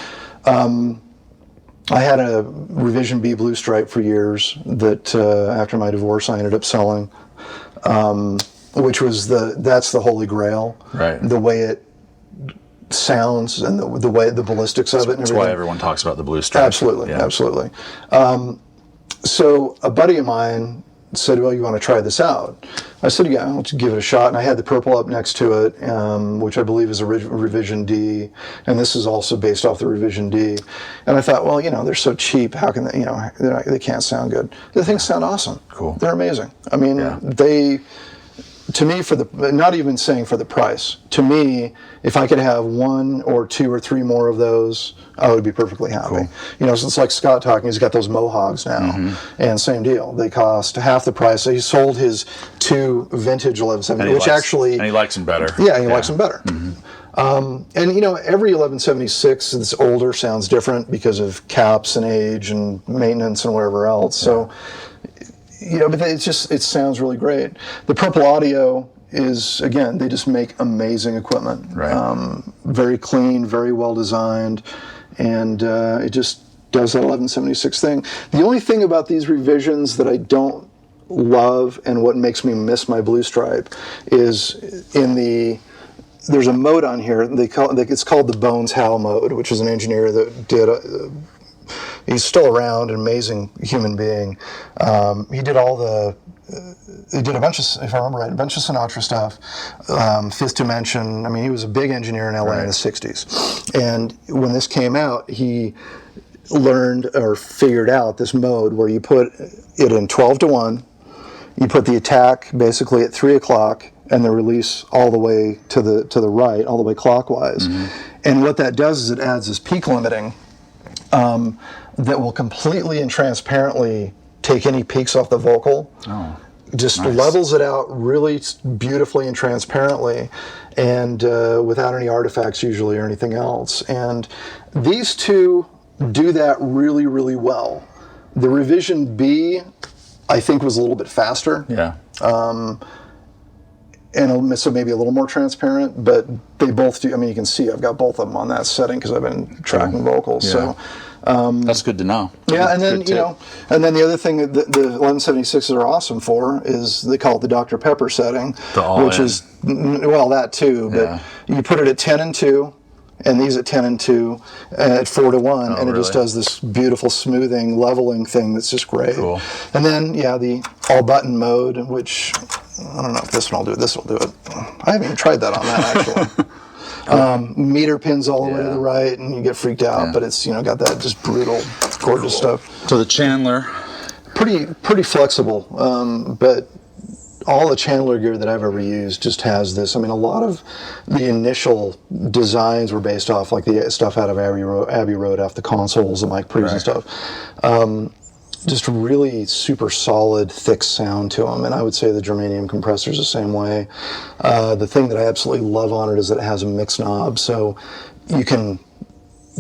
Right. I had a Revision B Blue Stripe for years that after my divorce I ended up selling, which was that's the holy grail. Right. The way it sounds and the way the ballistics of it and That's everything. why everyone talks about the blue stripe. Absolutely, Yeah. absolutely. So a buddy of mine said, well, you want to try this out? I said, yeah, let's give it a shot. And I had the purple up next to it, which I believe is a Revision D. And this is also based off the Revision D. And I thought, well, they're so cheap. How can they, they can't sound good. The things sound awesome. Cool. They're amazing. I mean, to me, not even saying for the price, to me, if I could have one or two or three more of those, I would be perfectly happy. Cool. So it's like Scott talking, he's got those Mohawks now, and same deal. They cost half the price. He sold his two vintage 1170, And he likes them better. Yeah, he likes them better. And every 1176 that's older sounds different because of caps and age and maintenance and whatever else. So, but it sounds really great. The Purple Audio is, again, they just make amazing equipment. Right. Very clean, very well designed, and it just does that 1176 thing. The only thing about these revisions that I don't love and what makes me miss my Blue Stripe is there's a mode on here, it's called the Bones Howe mode, which is an engineer that did he's still around, an amazing human being. He did he did a bunch of, if I remember right, a bunch of Sinatra stuff, Fifth Dimension. I mean, he was a big engineer in LA in the 60s. And when this came out, he learned or figured out this mode where you put it in 12-1, you put the attack basically at 3 o'clock, and the release all the way to the right, all the way clockwise. And what that does is it adds this peak limiting that will completely and transparently take any peaks off the vocal. Oh, just nice. levels it out really beautifully and transparently, and without any artifacts usually or anything else. And these two do that really, really well. The Revision B, I think, was a little bit faster. Yeah. And so maybe a little more transparent, but they both do. I mean, you can see I've got both of them on that setting because I've been tracking vocals. Yeah. So That's good to know. yeah, and then Good tip. and then the other thing that the 1176s are awesome for is they call it the Dr. Pepper setting, The all which in. is that too. But Yeah. you put it at 10 and 2. And these at 10 and 2, at 4-1, and it just really? does this beautiful smoothing, leveling thing that's just great. Cool. And then, the all button mode, which I don't know if this one will do it. This will do it. I haven't even tried that on that actually. Meter pins all the way to the right, and you get freaked out. But it's got that just brutal, gorgeous stuff. So the Chandler. Pretty flexible, but all the Chandler gear that I've ever used just has this. I mean, a lot of the initial designs were based off like the stuff out of Abbey Road off the consoles and mic pre's and stuff. just really super solid, thick sound to them. And I would say the germanium compressor is the same way. The thing that I absolutely love on it is that it has a mix knob, so you can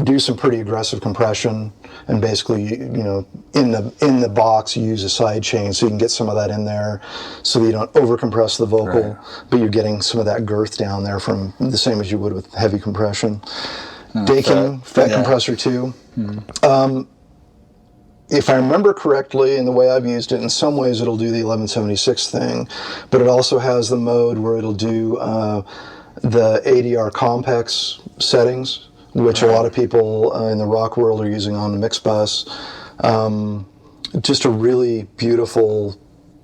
do some pretty aggressive compression, and basically, you know, in the box you use a side chain so you can get some of that in there, so that you don't over compress the vocal, but you're getting some of that girth down there from the same as you would with heavy compression. Daking, FET compressor too. If I remember correctly, and the way I've used it, in some ways it'll do the 1176 thing, but it also has the mode where it'll do the ADR complex settings, which a lot of people in the rock world are using on the mix bus. Just a really beautiful,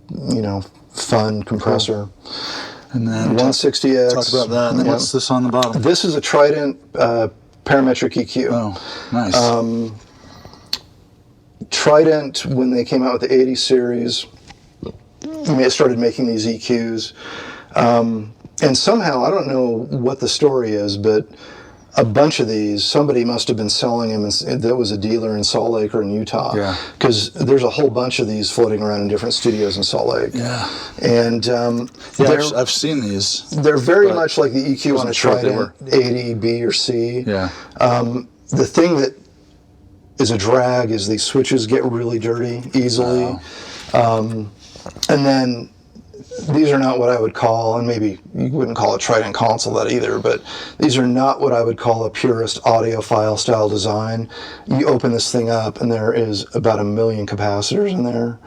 you know, fun compressor. And then 160X. Talk about that. And then what's this on the bottom? This is a Trident parametric EQ. Oh, nice. Trident, when they came out with the 80 series, started making these EQs. And somehow, I don't know what the story is, but a bunch of these, somebody must have been selling them, and there was a dealer in Salt Lake or in Utah, because there's a whole bunch of these floating around in different studios in Salt Lake. And I've seen these. They're very much like the EQ on a Trident 80, B or C. The thing that is a drag is these switches get really dirty easily. And then these are not what I would call, and maybe you wouldn't call a Trident console that either, but these are not what I would call a purist audiophile style design. You open this thing up and there is about 1 million capacitors in there.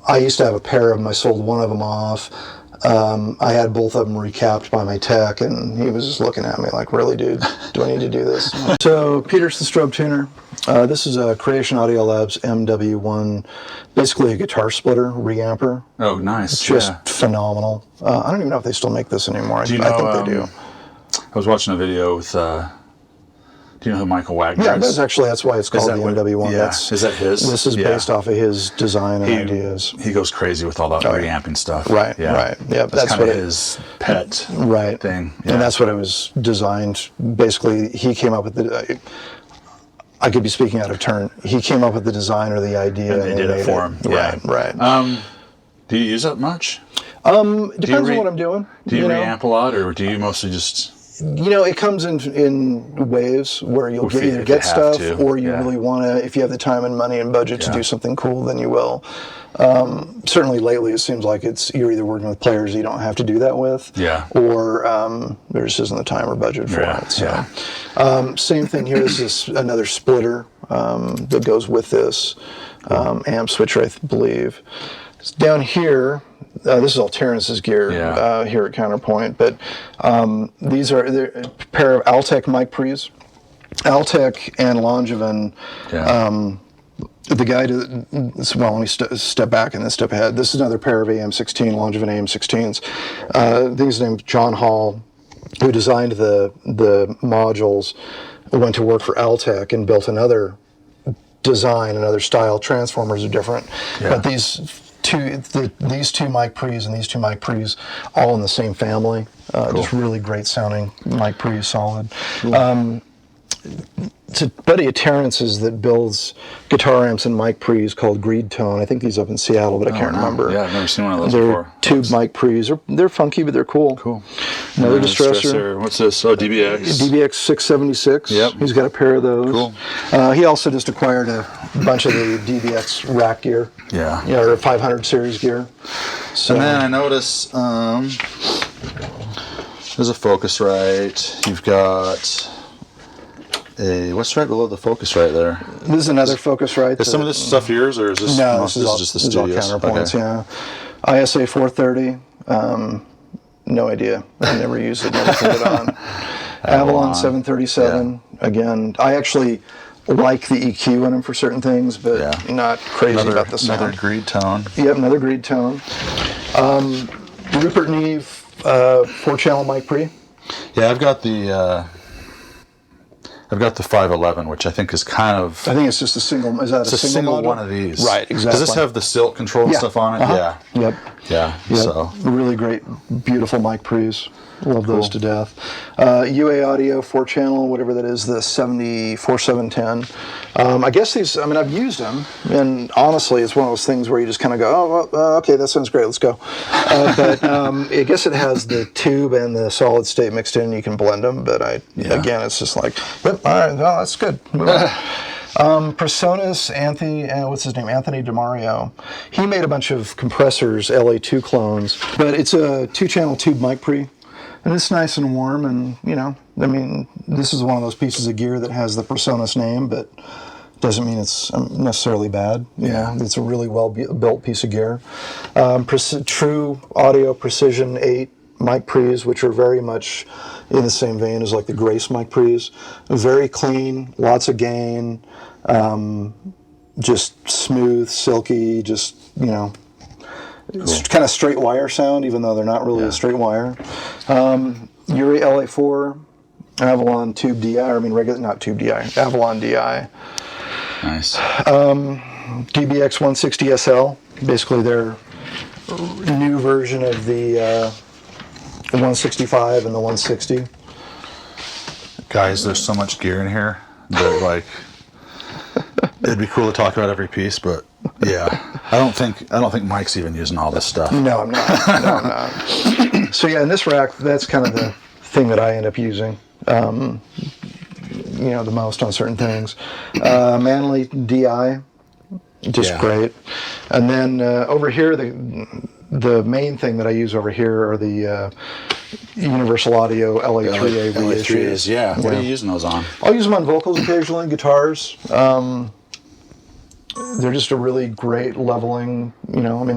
I used to have a pair of them. I sold one of them off. I had both of them recapped by my tech, and he was just looking at me like, really, dude, do I need to do this? So Peter's the strobe tuner. This is a Creation Audio Labs MW1, basically a guitar splitter, reamper. Oh, nice. It's just phenomenal. I don't even know if they still make this anymore. I think they do. I was watching a video with, do you know who Michael Wagner is? Yeah, that's why it's called the MW1. Yeah. Is that his? This is based off of his design and ideas. He goes crazy with all that reamping stuff. Right. Yeah, that's kind what of his pet thing. Yeah. And that's what it was designed. Basically, he came up with the... I could be speaking out of turn. He came up with the design or the idea. And they did it for him. Right. Do you use it much? Depends on what I'm doing. Do you reamp a lot, or do you mostly just... You know, it comes in waves where you'll either get stuff or you really want to, if you have the time and money and budget to do something cool, then you will. Certainly lately it seems like you're either working with players you don't have to do that with, or there just isn't the time or budget for it. So, same thing here. This is another splitter that goes with this amp switcher, I believe. It's down here. This is all Terrence's gear here at Counterpoint, but these are a pair of Altec mic pre's. Altec and Longevin. The guy, let me step back and then step ahead. This is another pair of AM16, Longevin AM16s. I think his name's John Hall, who designed the modules, went to work for Altec and built another design, another style. Transformers are different, but these two mic pre's and these two mic pre's all in the same family. Just really great sounding mic pre's, solid. It's a buddy of Terrence's that builds guitar amps and mic pre's called Greene Tone. I think he's up in Seattle, but I can't remember. Yeah, I've never seen one of those they're before. Tube mic pre's. They're funky, but they're cool. Another distressor. What's this? Oh, DBX. DBX 676. Yep. He's got a pair of those. Cool. He also just acquired a bunch of the DBX rack gear. Or 500 series gear. So, and then I notice there's a Focusrite. You've got what's right below the Focusrite there? This is another Focusrite. Is some of this stuff yours, or is this? No, this is just the studios. Counterpoints. ISA 430. No idea. I never used it. Never put it on. Avalon 737. Again, I actually like the EQ in them for certain things, but not crazy about the sound. Another Greene Tone. Yep, another Greene Tone. Rupert Neve 4-channel mic pre. Yeah, I've got the 511, which I think is kind of... I think it's just a single... Is that a single one of these? Right, exactly. Does this have the silt control and stuff on it? Yep. Yeah. Yeah, So really great, beautiful mic pre's. Love those to death. UA Audio 4-channel, whatever that is, the 74710. I guess these, I mean, I've used them, and honestly, it's one of those things where you just kind of go, oh, well, okay, that sounds great, let's go. But I guess it has the tube and the solid state mixed in, you can blend them, but again, it's just like, yep, all right, well, that's good. Move on. Personas, what's his name? Anthony DeMario. He made a bunch of compressors, LA2 clones, but it's a 2-channel tube mic pre. And it's nice and warm, and, you know, I mean, this is one of those pieces of gear that has the Personas name, but doesn't mean it's necessarily bad. You know, it's a really well-built piece of gear. True Audio Precision 8 mic pre's, which are very much in the same vein as like the Grace mic pre's. Very clean, lots of gain, just smooth, silky, just, you know, it's kind of straight wire sound, even though they're not really a straight wire. Uri LA4, Avalon Tube DI, or I mean, not Tube DI, Avalon DI. nice. DBX 160 SL, basically their new version of the 165 and the 160. Guys, there's so much gear in here that like it'd be cool to talk about every piece, but yeah, I don't think Mike's even using all this stuff. No, I'm not. No, I'm not. So yeah, in this rack, that's kind of the thing that I end up using, you know, the most on certain things. Manly DI, just great. And then over here, the main thing that I use over here are the Universal Audio LA3A reissues. Yeah. What are you using those on? I'll use them on vocals occasionally, guitars. They're just a really great leveling, you know, I mean,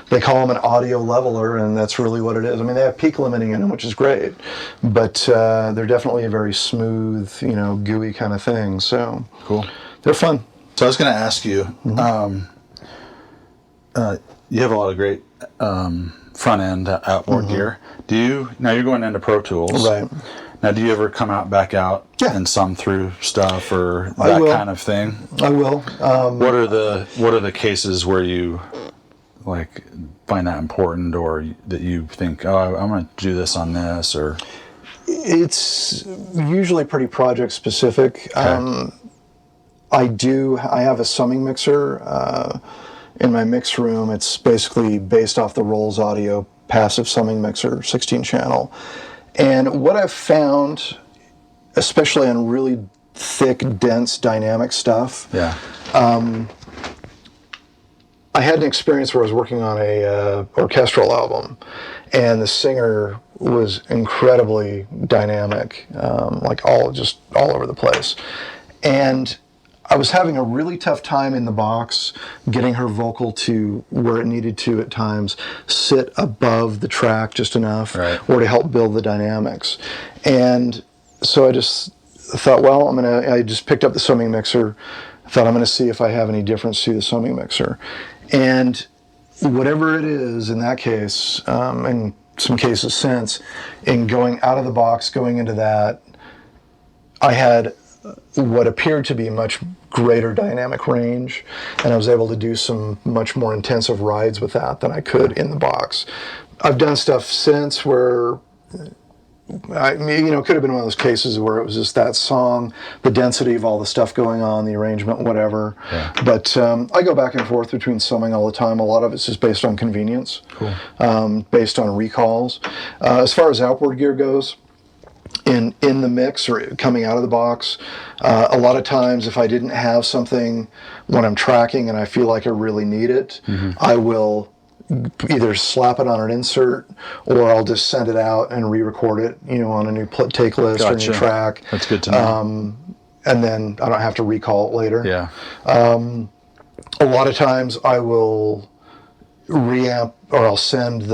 they call them an audio leveler, and that's really what it is. I mean, they have peak limiting in them, which is great, but they're definitely a very smooth, you know, gooey kind of thing. So Cool. They're fun. So I was going to ask you, you have a lot of great front end outboard gear. Now you're going into Pro Tools. Right. Now, do you ever come back out and sum through stuff or that kind of thing? I will. What are the cases where you like find that important, or that you think, oh, I'm going to do this on this, or? It's usually pretty project specific. Okay. I have a summing mixer in my mix room. It's basically based off the Rolls Audio passive summing mixer, 16 channel. And what I've found, especially on really thick, dense, dynamic stuff, I had an experience where I was working on a orchestral album, and the singer was incredibly dynamic, like all over the place. And I was having a really tough time in the box getting her vocal to where it needed to at times sit above the track just enough, or to help build the dynamics. And so I just thought, well, I just picked up the summing mixer. I thought I'm going to see if I have any difference to the summing mixer. And whatever it is in that case, and some cases since, in going out of the box, going into that, I had what appeared to be much greater dynamic range, and I was able to do some much more intensive rides with that than I could in the box. I've done stuff since where it could have been one of those cases where it was just that song, the density of all the stuff going on, the arrangement, whatever. But I go back and forth between summing all the time. A lot of it's just based on convenience, based on recalls. As far as outboard gear goes, in the mix or coming out of the box, a lot of times if I didn't have something when I'm tracking and I feel like I really need it, I will either slap it on an insert, or I'll just send it out and re-record it, on a new take list or a new track. That's good to know. And then I don't have to recall it later. Yeah. A lot of times I will reamp, or I'll send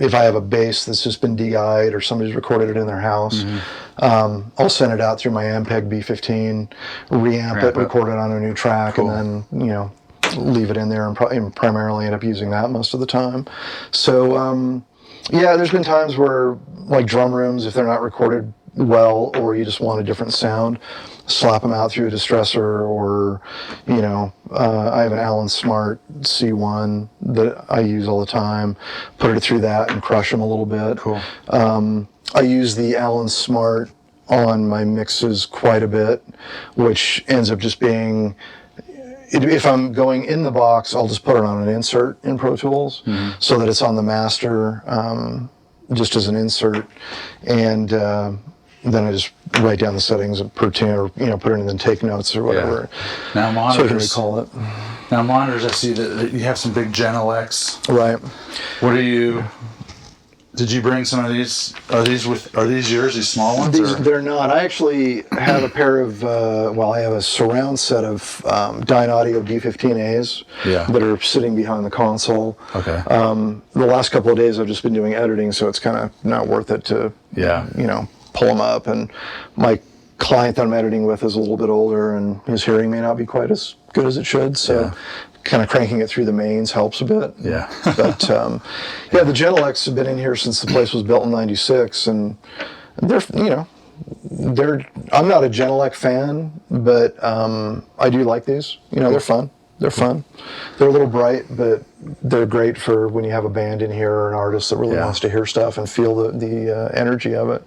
if I have a bass that's just been DI'd or somebody's recorded it in their house, I'll send it out through my Ampeg B15, reamp it, record it on a new track, and then, leave it in there and primarily end up using that most of the time. So, there's been times where, like drum rooms, if they're not recorded well, or you just want a different sound, slap them out through a distressor, or, I have an Allen Smart C1 that I use all the time, put it through that and crush them a little bit. Cool. I use the Allen Smart on my mixes quite a bit, which ends up just being, if I'm going in the box, I'll just put it on an insert in Pro Tools so that it's on the master, just as an insert, and then I just write down the settings per tune, or put it in and take notes or whatever. Now monitors. So I can recall it. Now monitors, I see that you have some big Gen X. Right. What are you? Did you bring some of these? Are these yours? These small ones? They're not. I actually have a pair of, I have a surround set of Dyne Audio D15As that are sitting behind the console. Okay. The last couple of days I've just been doing editing, so it's kind of not worth it to, pull them up. And my client that I'm editing with is a little bit older, and his hearing may not be quite as good as it should, so kind of cranking it through the mains helps a bit. Yeah. But the Gen X have been in here since the place was built in '96, and they're I'm not a Gen X fan, but I do like these. They're fun. They're fun. They're a little bright, but they're great for when you have a band in here or an artist that really wants to hear stuff and feel the energy of it.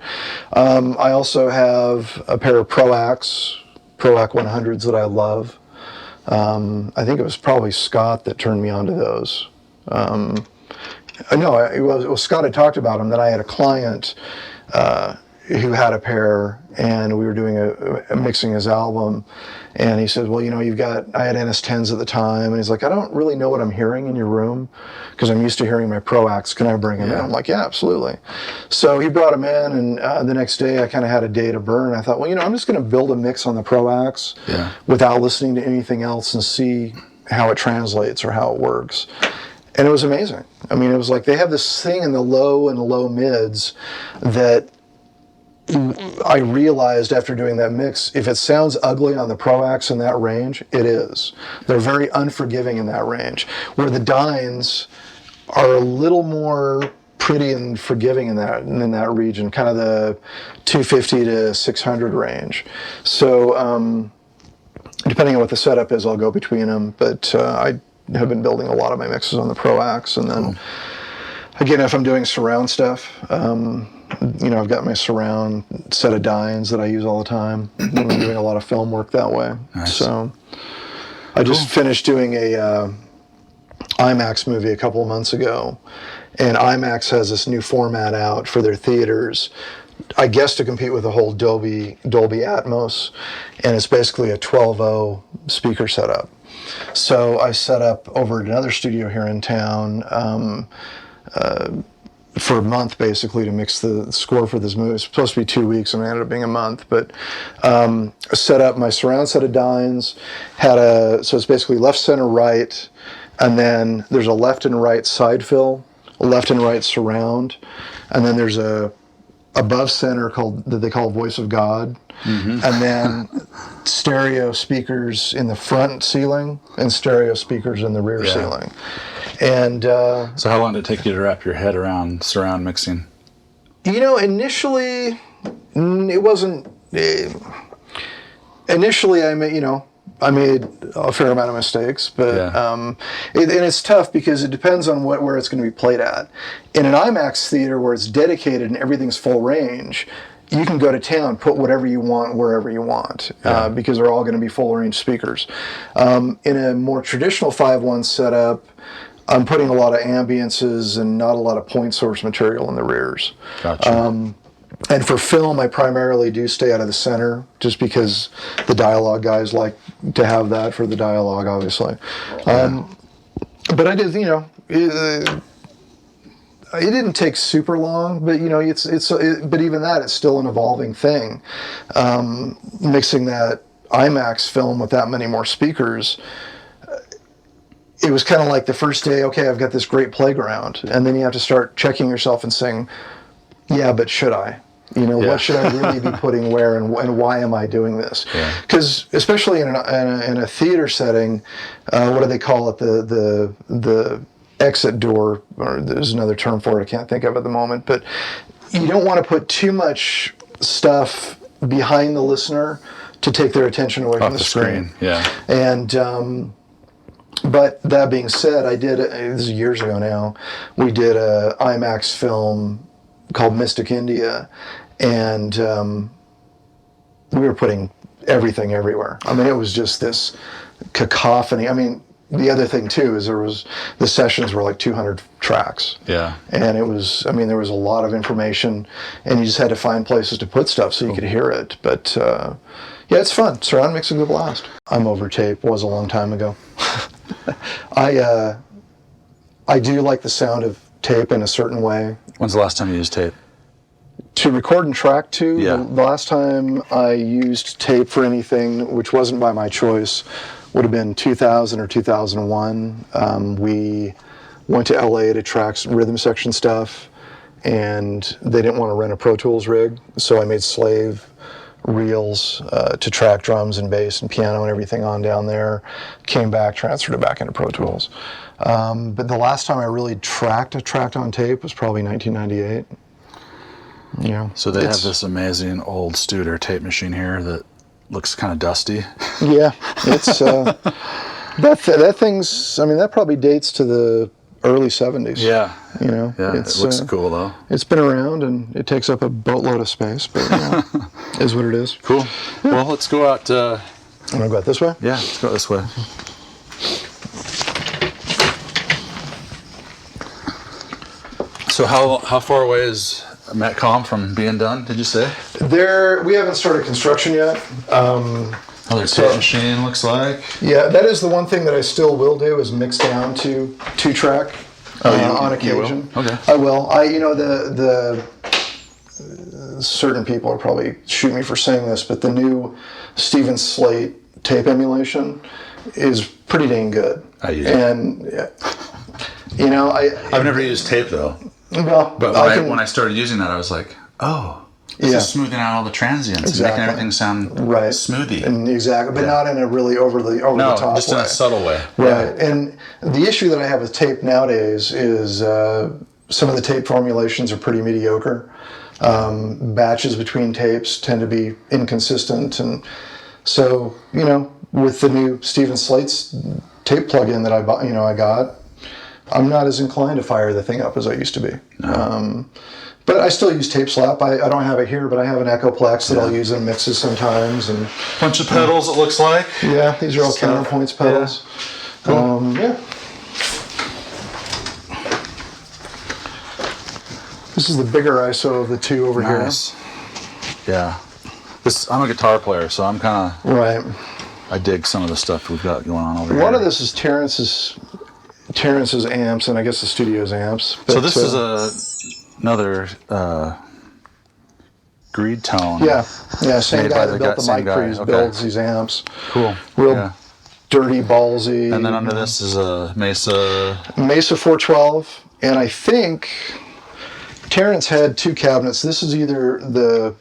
I also have a pair of Proac 100s that I love. I think it was probably Scott that turned me onto those. It was Scott had talked about them, that I had a client who had a pair, and we were doing a mixing his album, and he said, well, I had NS10s at the time, and he's like, I don't really know what I'm hearing in your room, because I'm used to hearing my Proacs. Can I bring them in? I'm like, yeah, absolutely. So he brought them in, and the next day I kind of had a day to burn. I thought, well, I'm just going to build a mix on the Proacs without listening to anything else and see how it translates or how it works. And it was amazing. I mean, it was like they have this thing in the low and low mids that I realized after doing that mix, if it sounds ugly on the Proacs in that range, it is. They're very unforgiving in that range. Where the Dynes are a little more pretty and forgiving in that region, kind of the 250 to 600 range. So depending on what the setup is, I'll go between them. But I have been building a lot of my mixes on the Proacs, and then again, if I'm doing surround stuff, I've got my surround set of Dynes that I use all the time. I'm doing a lot of film work that way. Nice. So I just finished doing a IMAX movie a couple of months ago, and IMAX has this new format out for their theaters, I guess to compete with the whole Dolby Atmos, and it's basically a 12.0 speaker setup. So I set up over at another studio here in town for a month, basically, to mix the score for this movie. It's supposed to be 2 weeks, and it ended up being a month. But set up my surround set of Dynes, so it's basically left, center, right, and then there's a left and right side fill, a left and right surround, and then there's a above center that they call Voice of God, and then stereo speakers in the front ceiling and stereo speakers in the rear ceiling. And so how long did it take you to wrap your head around surround mixing? Initially, it wasn't. Initially, I made a fair amount of mistakes, but and it's tough because it depends on where it's going to be played at. In an IMAX theater where it's dedicated and everything's full range, you can go to town, put whatever you want wherever you want, because they're all going to be full range speakers. In a more traditional 5.1 setup, I'm putting a lot of ambiances and not a lot of point source material in the rears. Gotcha. And for film, I primarily do stay out of the center, just because the dialogue guys like to have that for the dialogue, obviously. But I did, it didn't take super long, but but even that, it's still an evolving thing. Mixing that IMAX film with that many more speakers, it was kind of like the first day, okay, I've got this great playground, and then you have to start checking yourself and saying, yeah, but should I? What should I really be putting where, and why am I doing this? Because especially in a theater setting, what do they call it? The exit door, or there's another term for it I can't think of at the moment, but you don't want to put too much stuff behind the listener to take their attention away from the screen. Yeah. And but that being said, this is years ago now, we did a IMAX film called Mystic India, and we were putting everything everywhere. I mean, it was just this cacophony. I mean, the other thing too is the sessions were like 200 tracks. Yeah. And there was a lot of information, and you just had to find places to put stuff so you could hear it. But yeah, it's fun. Surround mixing is a blast. I'm over tape. Was a long time ago. I do like the sound of tape in a certain way. When's the last time you used tape? To record and track to, Yeah. the last time I used tape for anything, which wasn't by my choice, would have been 2000 or 2001. We went to LA to track some rhythm section stuff, and they didn't want to rent a Pro Tools rig, so I made slave reels to track drums and bass and piano and everything on down there. Came back, transferred it back into Pro Tools. But the last time I really tracked on tape was probably 1998. Yeah. So they have this amazing old Studer tape machine here that looks kind of dusty. Yeah, it's that thing's. I mean, that probably dates to the early 70s. Yeah. You know. Yeah. It looks cool though. It's been around and it takes up a boatload of space, but is what it is. Cool. Yeah. Well, let's go out. I'm gonna go out this way. Yeah, let's go this way. So how far away is Metcom from being done, did you say? We haven't started construction yet. Another tape machine, looks like. Yeah, that is the one thing that I still will do is mix down to 2-track on occasion. You will? Okay. I will. The certain people will probably shoot me for saying this, but the new Steven Slate tape emulation is pretty dang good. I use it. And I've never used tape though. Well, But when I started using that, I was like, oh, this is smoothing out all the transients and making everything sound smoothie. And exactly, but not in a really over the top way. No, just in a subtle way. Right. Yeah. And the issue that I have with tape nowadays is some of the tape formulations are pretty mediocre. Batches between tapes tend to be inconsistent, and so with the new Steven Slate's tape plugin that I bought, I got, I'm not as inclined to fire the thing up as I used to be. No. But I still use Tape Slap. I don't have it here, but I have an Echoplex that I'll use in mixes sometimes. And bunch of pedals, it looks like. Yeah, these are all counterpoints pedals. Yeah. Cool. This is the bigger ISO of the two over here. Yeah. I'm a guitar player, so I'm kind of... Right. I dig some of the stuff we've got going on over here. One of this is Terrence's amps, and I guess the studio's amps. But, so this is another Greene tone. Yeah, same guy that built the mic pre's builds these amps. Cool. Real dirty, ballsy. And then under this is a Mesa 412, and I think Terrence had two cabinets. This is either the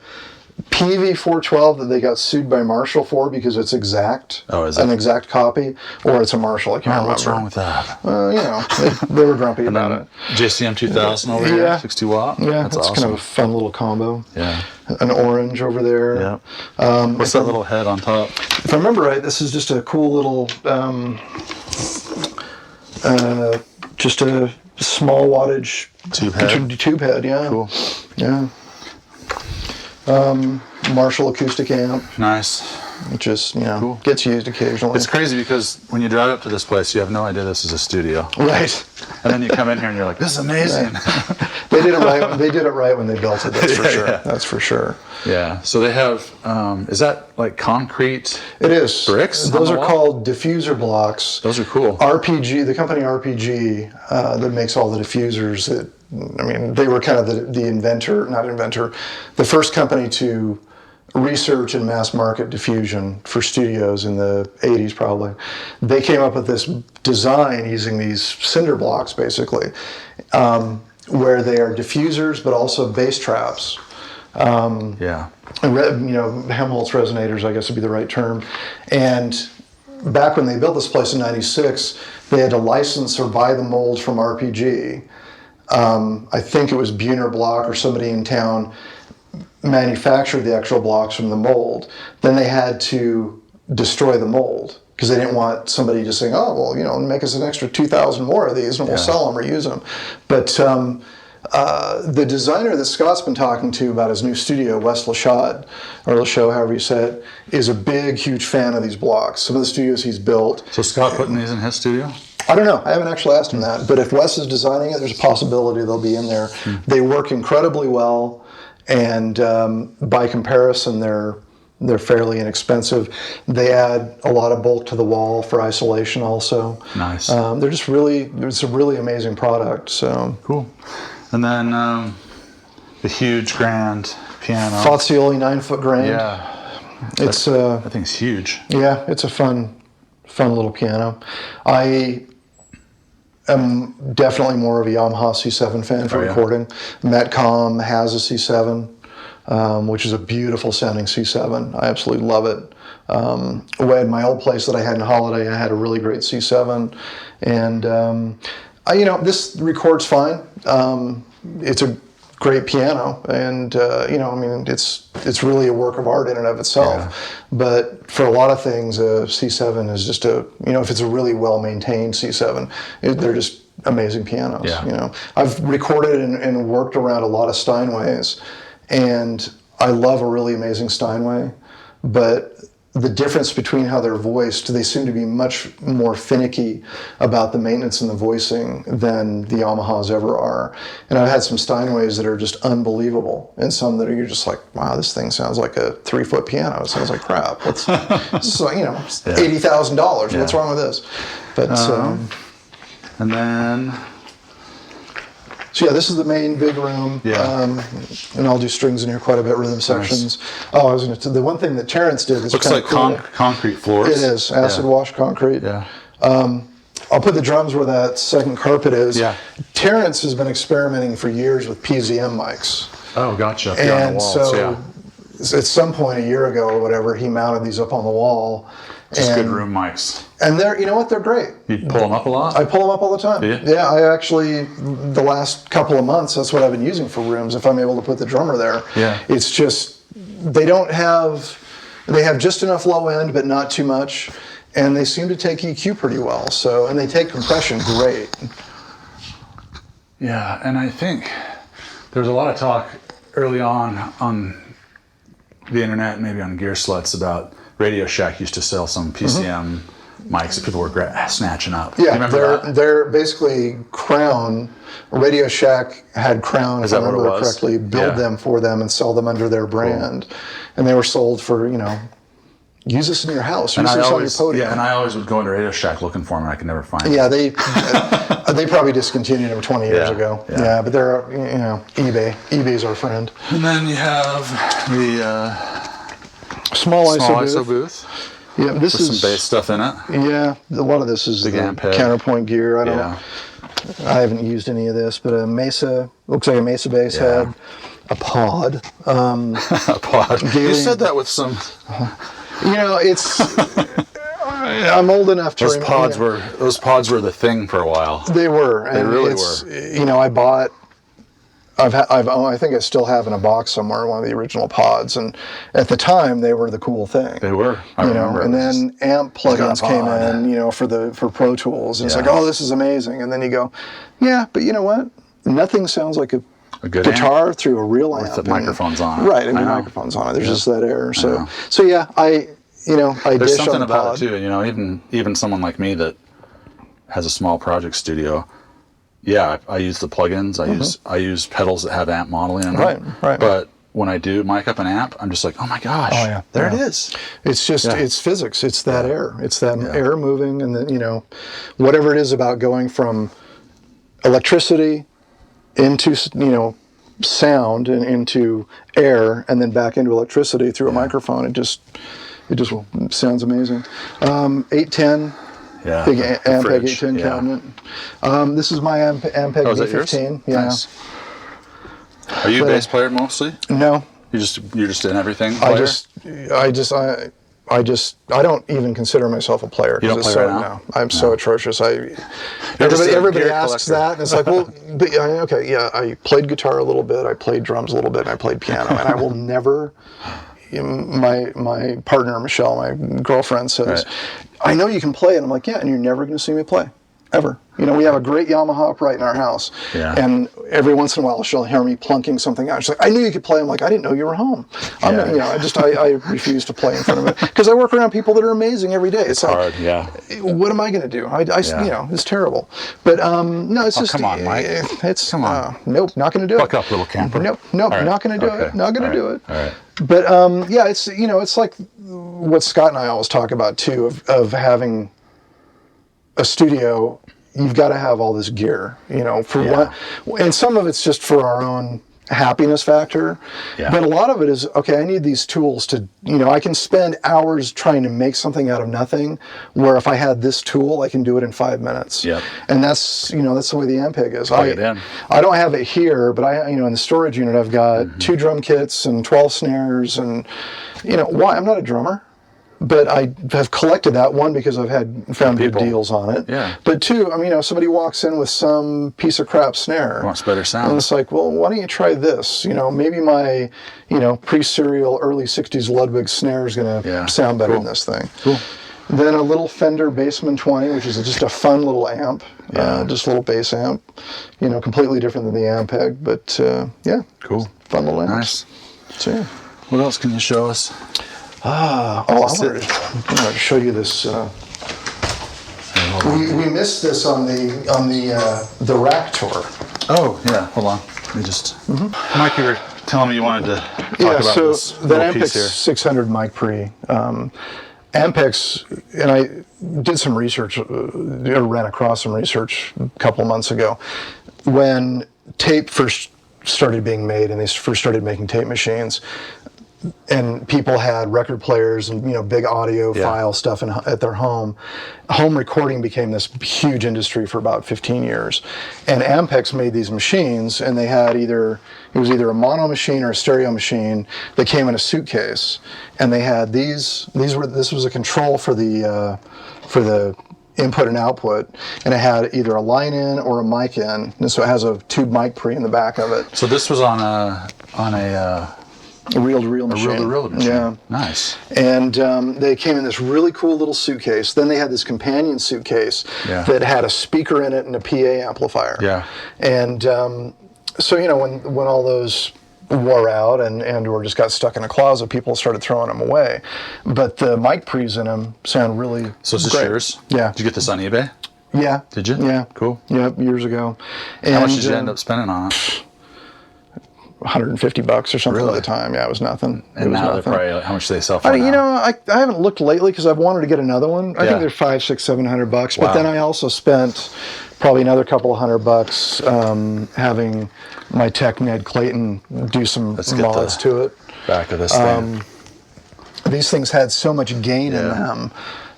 PV 412 that they got sued by Marshall for because it's exact, an exact copy, or it's a Marshall. I can't remember. What's wrong with that? They were grumpy about it. JCM 2000 over here, 60 watt. Yeah, that's awesome. Kind of a fun little combo. Yeah. An orange over there. Yeah. What's that little head on top? If I remember right, this is just a cool little, just a small wattage tube head. Yeah. Cool. Yeah. Marshall acoustic amp. Nice. Which is, cool. Gets used occasionally. It's crazy because when you drive up to this place, you have no idea this is a studio. Right. And then you come in here and you're like, this is amazing. Right. They did it right. They did it right when they built it. That's for sure. Yeah. That's for sure. Yeah. So they have. Is that like concrete? It is. Bricks. Those are called diffuser blocks. Those are cool. RPG, the company RPG that makes all the diffusers. They were kind of the first company to research and mass market diffusion for studios in the 80s probably. They came up with this design using these cinder blocks basically, where they are diffusers but also bass traps. Helmholtz resonators, I guess would be the right term. And back when they built this place in '96, they had to license or buy the mold from RPG. I think it was Buhner Block or somebody in town manufacture the actual blocks from the mold, then they had to destroy the mold because they didn't want somebody just saying, oh, well, you know, make us an extra 2,000 more of these and we'll sell them or use them. But the designer that Scott's been talking to about his new studio, Wes Lachad, or Lachaud, however you say it, is a big, huge fan of these blocks. Some of the studios he's built. So Scott putting these in his studio? I don't know. I haven't actually asked him that. But if Wes is designing it, there's a possibility they'll be in there. They work incredibly well, and by comparison, they're fairly inexpensive. They add a lot of bulk to the wall for isolation also. Nice. They're just really, it's a really amazing product. So cool. And then the huge grand piano. Fazioli 9-foot grand. Yeah. It's I think it's huge. Yeah, it's a fun little piano. I am definitely more of a Yamaha C7 fan for recording. Metcom has a C7. Which is a beautiful sounding C7. I absolutely love it. At my old place that I had in Holiday, I had a really great C7, and this records fine. It's a great piano, and it's really a work of art in and of itself. Yeah. But for a lot of things, a C7 is just if it's a really well maintained C7, they're just amazing pianos. Yeah. I've recorded and worked around a lot of Steinways. And I love a really amazing Steinway, but the difference between how they're voiced, they seem to be much more finicky about the maintenance and the voicing than the Yamahas ever are. And I've had some Steinways that are just unbelievable, and some that you're just like, wow, this thing sounds like a 3-foot piano. It sounds like crap. It's $80,000. Yeah. What's wrong with this? But and then. So yeah, this is the main big room, and I'll do strings in here quite a bit, rhythm sections. Nice. Oh, I was going to. The one thing that Terrence did is looks like cool. Concrete floors. It is acid wash concrete. Yeah. I'll put the drums where that second carpet is. Yeah. Terrence has been experimenting for years with PZM mics. Oh, gotcha. And so at some point a year ago or whatever, he mounted these up on the wall. Just good room mics. And they're, you know what, they're great. You pull them up a lot? I pull them up all the time. Do you? Yeah, I actually, the last couple of months, that's what I've been using for rooms, if I'm able to put the drummer there. Yeah. It's just, they have just enough low end, but not too much, and they seem to take EQ pretty well, so, and they take compression great. Yeah, and I think there's a lot of talk early on the internet, maybe on Gear Sluts, about Radio Shack used to sell some PCM mics that people were snatching up. Yeah, they're basically Crown. Radio Shack had Crown, if I remember correctly, build them for them and sell them under their brand. Cool. And they were sold for, use this in your house, use this on your podium. Yeah, and I always would go into Radio Shack looking for them, and I could never find them. Yeah, they probably discontinued them 20 years ago. Yeah, but they're, eBay. eBay's our friend. And then you have the small ISO booth. Yeah, this is some bass stuff in it. Yeah, a lot of this is the counterpoint gear. I haven't used any of this, but a Mesa, looks like a Mesa bass head, a pod. A pod. You said that with some. It's. I'm old enough to remember. Those pods were the thing for a while. They were. They really were. I bought. I think I still have in a box somewhere one of the original pods, and at the time they were the cool thing. They were, I remember. And then amp plugins came in, for Pro Tools, and it's like, oh, this is amazing. And then you go, yeah, but you know what? Nothing sounds like a good guitar amp through a real amp. With the microphones on it. Right, and the microphones on it. There's just that air. So yeah, I There's dish something on the about pod. it too. Even someone like me that has a small project studio. Yeah, I use the plugins. I use pedals that have amp modeling in them. Right. But when I do mic up an amp, I'm just like, oh my gosh, there it is. It's just it's physics. It's that air. It's that air moving, and then whatever it is about going from electricity into sound and into air, and then back into electricity through a microphone. It just sounds amazing. 810. Yeah, big Ampeg 810 cabinet. This is my Ampeg V15. Yeah. Nice. Are you a bass player mostly? No. You're just in everything. I I don't even consider myself a player. You don't play right now? No, I'm so atrocious. Everybody asks that, and it's like, well, okay, yeah, I played guitar a little bit, I played drums a little bit, and I played piano, and I will never. My partner Michelle, my girlfriend, says, "I know you can play," and I'm like, "Yeah," and you're never going to see me play, ever. We have a great Yamaha upright in our house, and every once in a while she'll hear me plunking something out. She's like, "I knew you could play." I'm like, "I didn't know you were home." I refuse to play in front of it because I work around people that are amazing every day. It's hard, yeah. What am I going to do? It's terrible. But no, it's just. Come on, Mike. Come on. Nope, not going to do it. Fuck up, little camper. Nope, right. not going to do it. Not going to do it. All right. But it's like what Scott and I always talk about too, of having a studio. You've got to have all this gear, and some of it's just for our own happiness factor. Yeah. But a lot of it is, okay, I need these tools to, I can spend hours trying to make something out of nothing, where if I had this tool, I can do it in 5 minutes. Yep. And that's the way the Ampeg is. Plug it in. I don't have it here, but in the storage unit, I've got 2 drum kits and 12 snares and, why? I'm not a drummer. But I have collected that, one, because I've found good deals on it. Yeah. But 2, somebody walks in with some piece of crap snare. Wants better sound. And it's like, well, why don't you try this? Maybe my, pre-serial early 60s Ludwig snare is going to sound better than this thing. Cool. Then a little Fender Bassman 20, which is just a fun little amp. Just a little bass amp. Completely different than the Ampeg. But, cool. Fun little amp. Nice. So, yeah. What else can you show us? I wanted to show you this. We missed this on the rack tour. Oh yeah, hold on. Let me just. Mike, you were telling me you wanted to talk about this that little piece Ampex here. 600 mic pre. Ampex, and I did some research, ran across some research a couple of months ago when tape first started being made and they first started making tape machines. And people had record players and big audio file stuff at their home. Home recording became this huge industry for about 15 years. And Ampex made these machines, and they had it was either a mono machine or a stereo machine that came in a suitcase. And they had this was a control for the input and output, and it had either a line in or a mic in. And so it has a tube mic pre in the back of it. So this was on a reel-to-reel machine. A reel-to-reel machine. Yeah. Nice. And they came in this really cool little suitcase. Then they had this companion suitcase that had a speaker in it and a PA amplifier. Yeah. And so, when all those wore out and or just got stuck in a closet, people started throwing them away. But the mic pre's in them sound really So is this great. yours? Yeah. Did you get this on eBay? Yeah. Did you? Yeah. Cool. Yep, years ago. And How much did you end up spending on it? $150 or something Really? at the time. Yeah, it was nothing. And now they're probably, how much do they sell for now? I haven't looked lately because I've wanted to get another one. I think they're $500, $600, $700. But then I also spent probably another couple of $100 having my tech Ned Clayton do some mods to it. Back of this thing. These things had so much gain in them.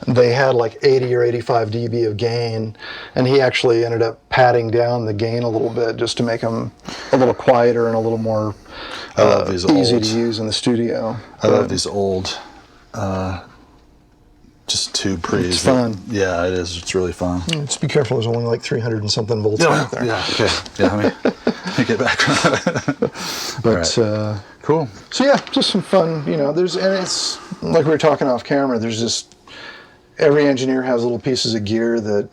They had like 80 or 85 dB of gain, and he actually ended up padding down the gain a little bit just to make them a little quieter and a little more easy to use in the studio. I love these old just tube pre's. It's fun. Yeah, it is. It's really fun. Just be careful. There's only like 300 and something volts back there. Yeah. Okay. Yeah. Let me get back. But right. Cool. So yeah, just some fun. And it's like we were talking off camera. There's just every engineer has little pieces of gear that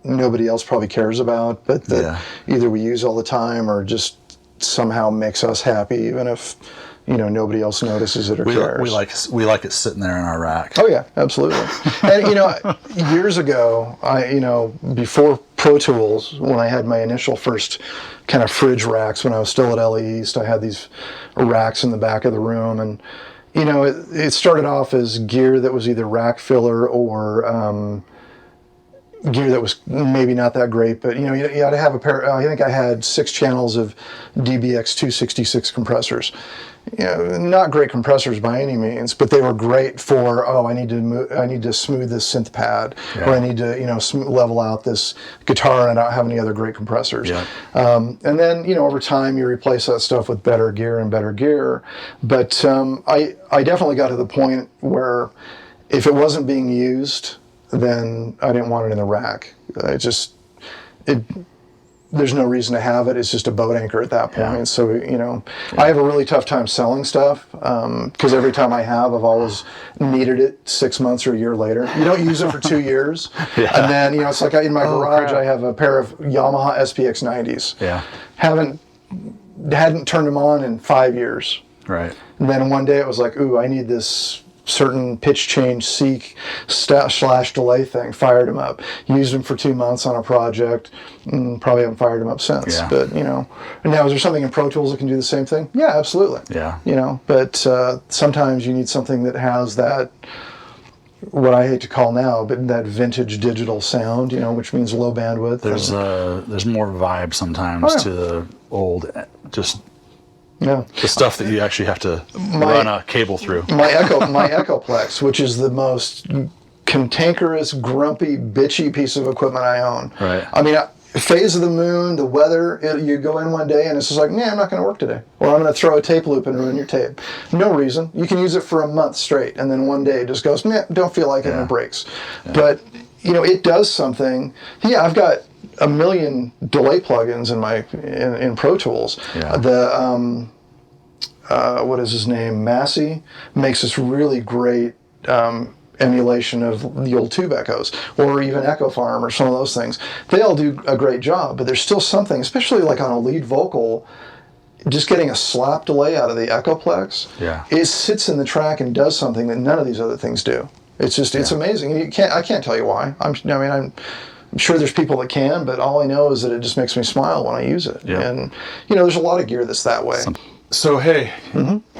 nobody else probably cares about, but that either we use all the time or just somehow makes us happy, even if nobody else notices it or cares. We like it sitting there in our rack. Oh yeah, absolutely. And years ago, before Pro Tools, when I had my initial first kind of fridge racks when I was still at LA East, I had these racks in the back of the room, and it started off as gear that was either rack filler or gear that was maybe not that great, but you had to have a pair. I think I had 6 channels of DBX 266 compressors. Not great compressors by any means, but they were great for I need to smooth this synth pad, or I need to level out this guitar, and I don't have any other great compressors. Yeah. And then over time you replace that stuff with better gear and better gear. But I definitely got to the point where if it wasn't being used, then I didn't want it in the rack. There's no reason to have it. It's just a boat anchor at that point. Yeah. So, I have a really tough time selling stuff because every time I have, I've always needed it 6 months or a year later. You don't use it for 2 years. And then, it's like in my garage, I have a pair of Yamaha SPX 90s. Yeah. Hadn't turned them on in 5 years. Right. And then one day it was like, ooh, I need this certain pitch change seek / delay thing. Fired him up. Used him for 2 months on a project. Probably haven't fired him up since. Yeah. But and now is there something in Pro Tools that can do the same thing? Yeah, absolutely. Yeah. But sometimes you need something that has that, what I hate to call now, but that vintage digital sound. Which means low bandwidth. There's more vibe sometimes to the old Yeah, the stuff that you actually have to run a cable through. My Echoplex, which is the most cantankerous, grumpy, bitchy piece of equipment I own. Right. I mean, phase of the moon, the weather. You go in one day and it's just like, I'm not going to work today, or I'm going to throw a tape loop and ruin your tape. No reason. You can use it for a month straight, and then one day it just goes, don't feel like it, and it breaks. Yeah. But it does something. Yeah, I've got a million delay plugins in Pro Tools. Yeah. What is his name? Massey makes this really great emulation of the old tube echoes, or even Echo Farm, or some of those things. They all do a great job, but there's still something, especially like on a lead vocal, just getting a slap delay out of the Echoplex. Yeah. It sits in the track and does something that none of these other things do. It's just, it's amazing. And I can't tell you why. I'm sure there's people that can, but all I know is that it just makes me smile when I use it. Yeah. And, there's a lot of gear that's that way. So, hey,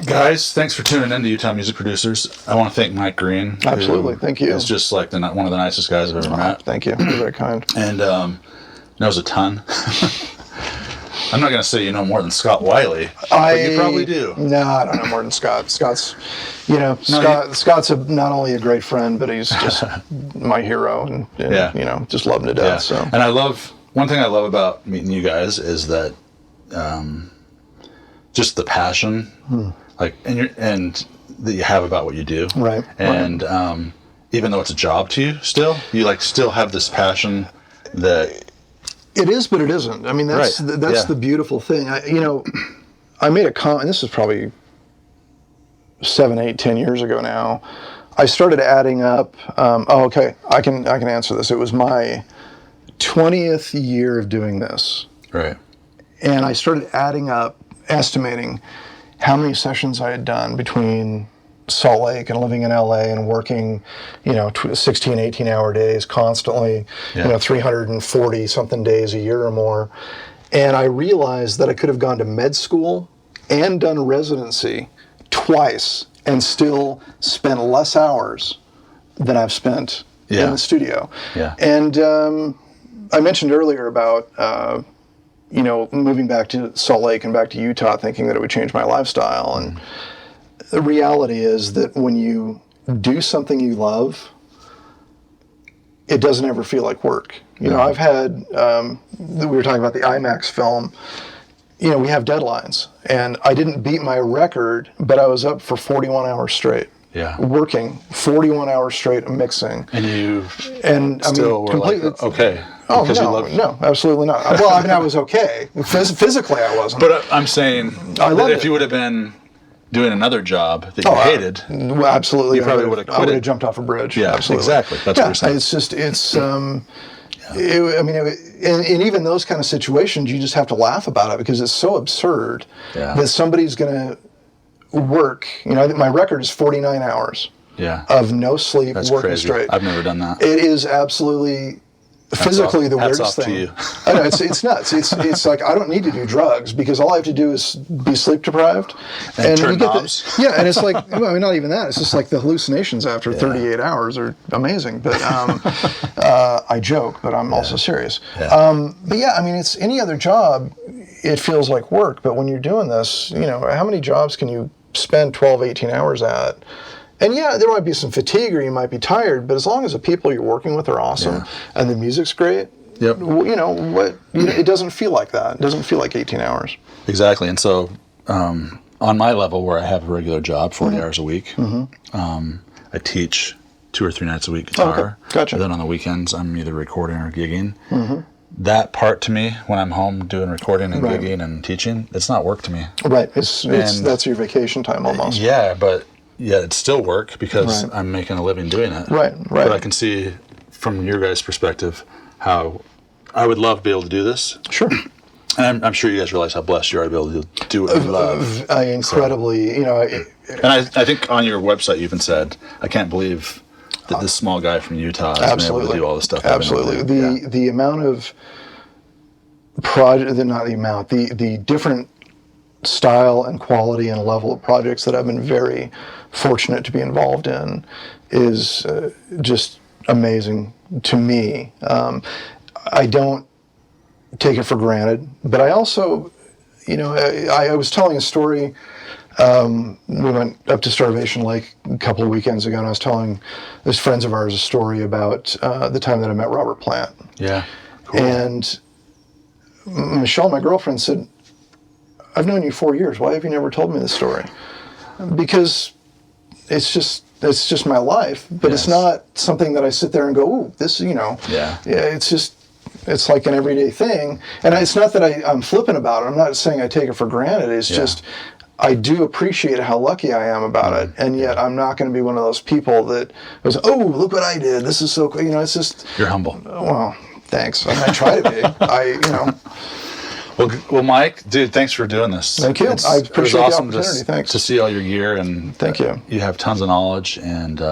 guys, thanks for tuning in to Utah Music Producers. I want to thank Mike Greene. Absolutely. Thank you. He's just like one of the nicest guys I've ever met. Thank you. You're very kind. And knows a ton. I'm not going to say you know more than Scott Wiley, but you probably do. No, I don't know more than Scott. Scott's not only a great friend, but he's just my hero, and just love him to death. Yeah. So. And one thing I love about meeting you guys is that just the passion, and that you have about what you do, right? And even though it's a job to you, you still have this passion that. It is, but it isn't. I mean, that's the beautiful thing. I made a comment, and this is probably 7, 8, 10 years ago now. I started adding up. I can answer this. It was my 20th year of doing this, right? And I started estimating how many sessions I had done between Salt Lake and living in LA and working, 16, 18-hour days constantly, 340 something days a year or more. And I realized that I could have gone to med school and done residency twice and still spent less hours than I've spent in the studio. Yeah. And I mentioned earlier about, moving back to Salt Lake and back to Utah, thinking that it would change my lifestyle. And the reality is that when you do something you love, it doesn't ever feel like work. I've had, we were talking about the IMAX film, we have deadlines, and I didn't beat my record, but I was up for 41 hours straight. Yeah. Working 41 hours straight mixing. And still completely okay. Oh, no, absolutely not. Well, I was okay. Physically, I wasn't. But I'm saying that if you would have been doing another job that you hated, well, absolutely, you probably would have quit. I would have jumped off a bridge. Yeah, absolutely. Exactly. That's what you're saying. It's just, and even those kind of situations, you just have to laugh about it because it's so absurd that somebody's going to work. My record is 49 hours of no sleep, working straight. I've never done that. It is absolutely physically the Hats weirdest off to thing. you. I know, it's nuts. It's like I don't need to do drugs because all I have to do is be sleep deprived And turn you get knobs. yeah, and it's like, well, I mean, not even that. It's just like the hallucinations after 38 hours are amazing. But I joke, but I'm also serious. Yeah. But yeah, I mean, it's any other job. It feels like work, but when you're doing this, how many jobs can you spend 12, 18 hours at? And yeah, there might be some fatigue or you might be tired, but as long as the people you're working with are awesome and the music's great, Yep. It doesn't feel like that. It doesn't feel like 18 hours. Exactly. And so on my level where I have a regular job, 40 hours a week, I teach 2 or 3 nights a week guitar. Okay. Gotcha. And then on the weekends, I'm either recording or gigging. That part to me, when I'm home doing recording and gigging and teaching, it's not work to me. Right. That's your vacation time almost. Yeah, but it's still work because I'm making a living doing it. Right. But I can see from your guys' perspective how I would love to be able to do this. Sure. And I'm sure you guys realize how blessed you are to be able to do what you love. Incredibly, And I think on your website you even said, I can't believe that this small guy from Utah has been able to do all this stuff. Absolutely. The amount of project, not the amount, the different style and quality and level of projects that I've been very fortunate to be involved in is just amazing to me. I don't take it for granted, but I also, I was telling a story. We went up to Starvation Lake a couple of weekends ago, and I was telling these friends of ours a story about the time that I met Robert Plant. Yeah. Cool. And Michelle, my girlfriend, said, I've known you 4 years. Why have you never told me this story? Because it's just my life, but it's not something that I sit there and go, ooh, this, Yeah, it's like an everyday thing. And it's not that I'm flippant about it. I'm not saying I take it for granted. It's just, I do appreciate how lucky I am about it. And yet I'm not going to be one of those people that goes, oh, look what I did. This is so cool. It's just. You're humble. Well, thanks. I try to be. Well, Mike, dude, thanks for doing this. Thank you. I appreciate the opportunity. Thanks. To see all your gear, and thank you. You have tons of knowledge and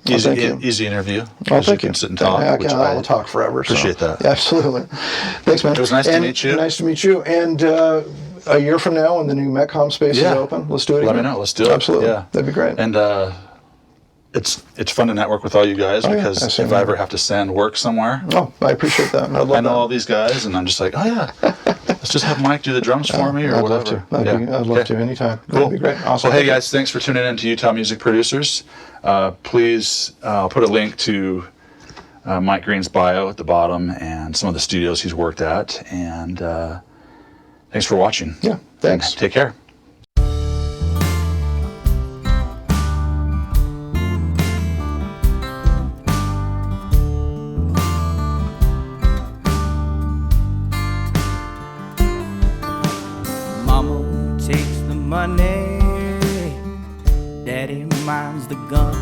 easy interview. Oh, thank you. Can sit and talk. I'll talk forever. Appreciate that. Yeah, absolutely. Thanks, man. It was nice to meet you. Nice to meet you. And a year from now, when the new Metcom space is open, let's do it again. Let me know. Let's do it. Absolutely. Yeah, that'd be great. And it's fun to network with all you guys because if I ever have to send work somewhere, I appreciate that. I know all these guys, and I'm just like, oh yeah, let's just have Mike do the drums for me or whatever. I'd love to anytime. Cool. That'd be great. Awesome. Well, hey guys, thanks for tuning in to Utah Music Producers. Please, I'll put a link to Mike Greene's bio at the bottom and some of the studios he's worked at. And thanks for watching. Yeah, thanks. And take care. Mama takes the money, Daddy minds the gun.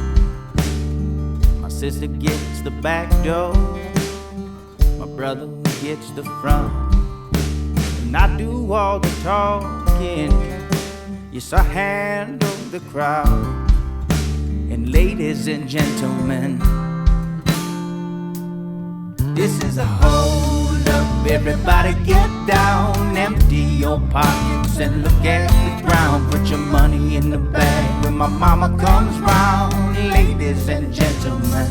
My sister gets the back door, my brother gets the front. And I do all the talking, yes, I handle the crowd. And ladies and gentlemen, this is a hold up, everybody get down. Empty your pockets and look at the ground. Put your money in the bag when my mama comes round. Ladies and gentlemen,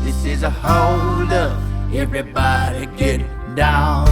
this is a hold up, everybody get down.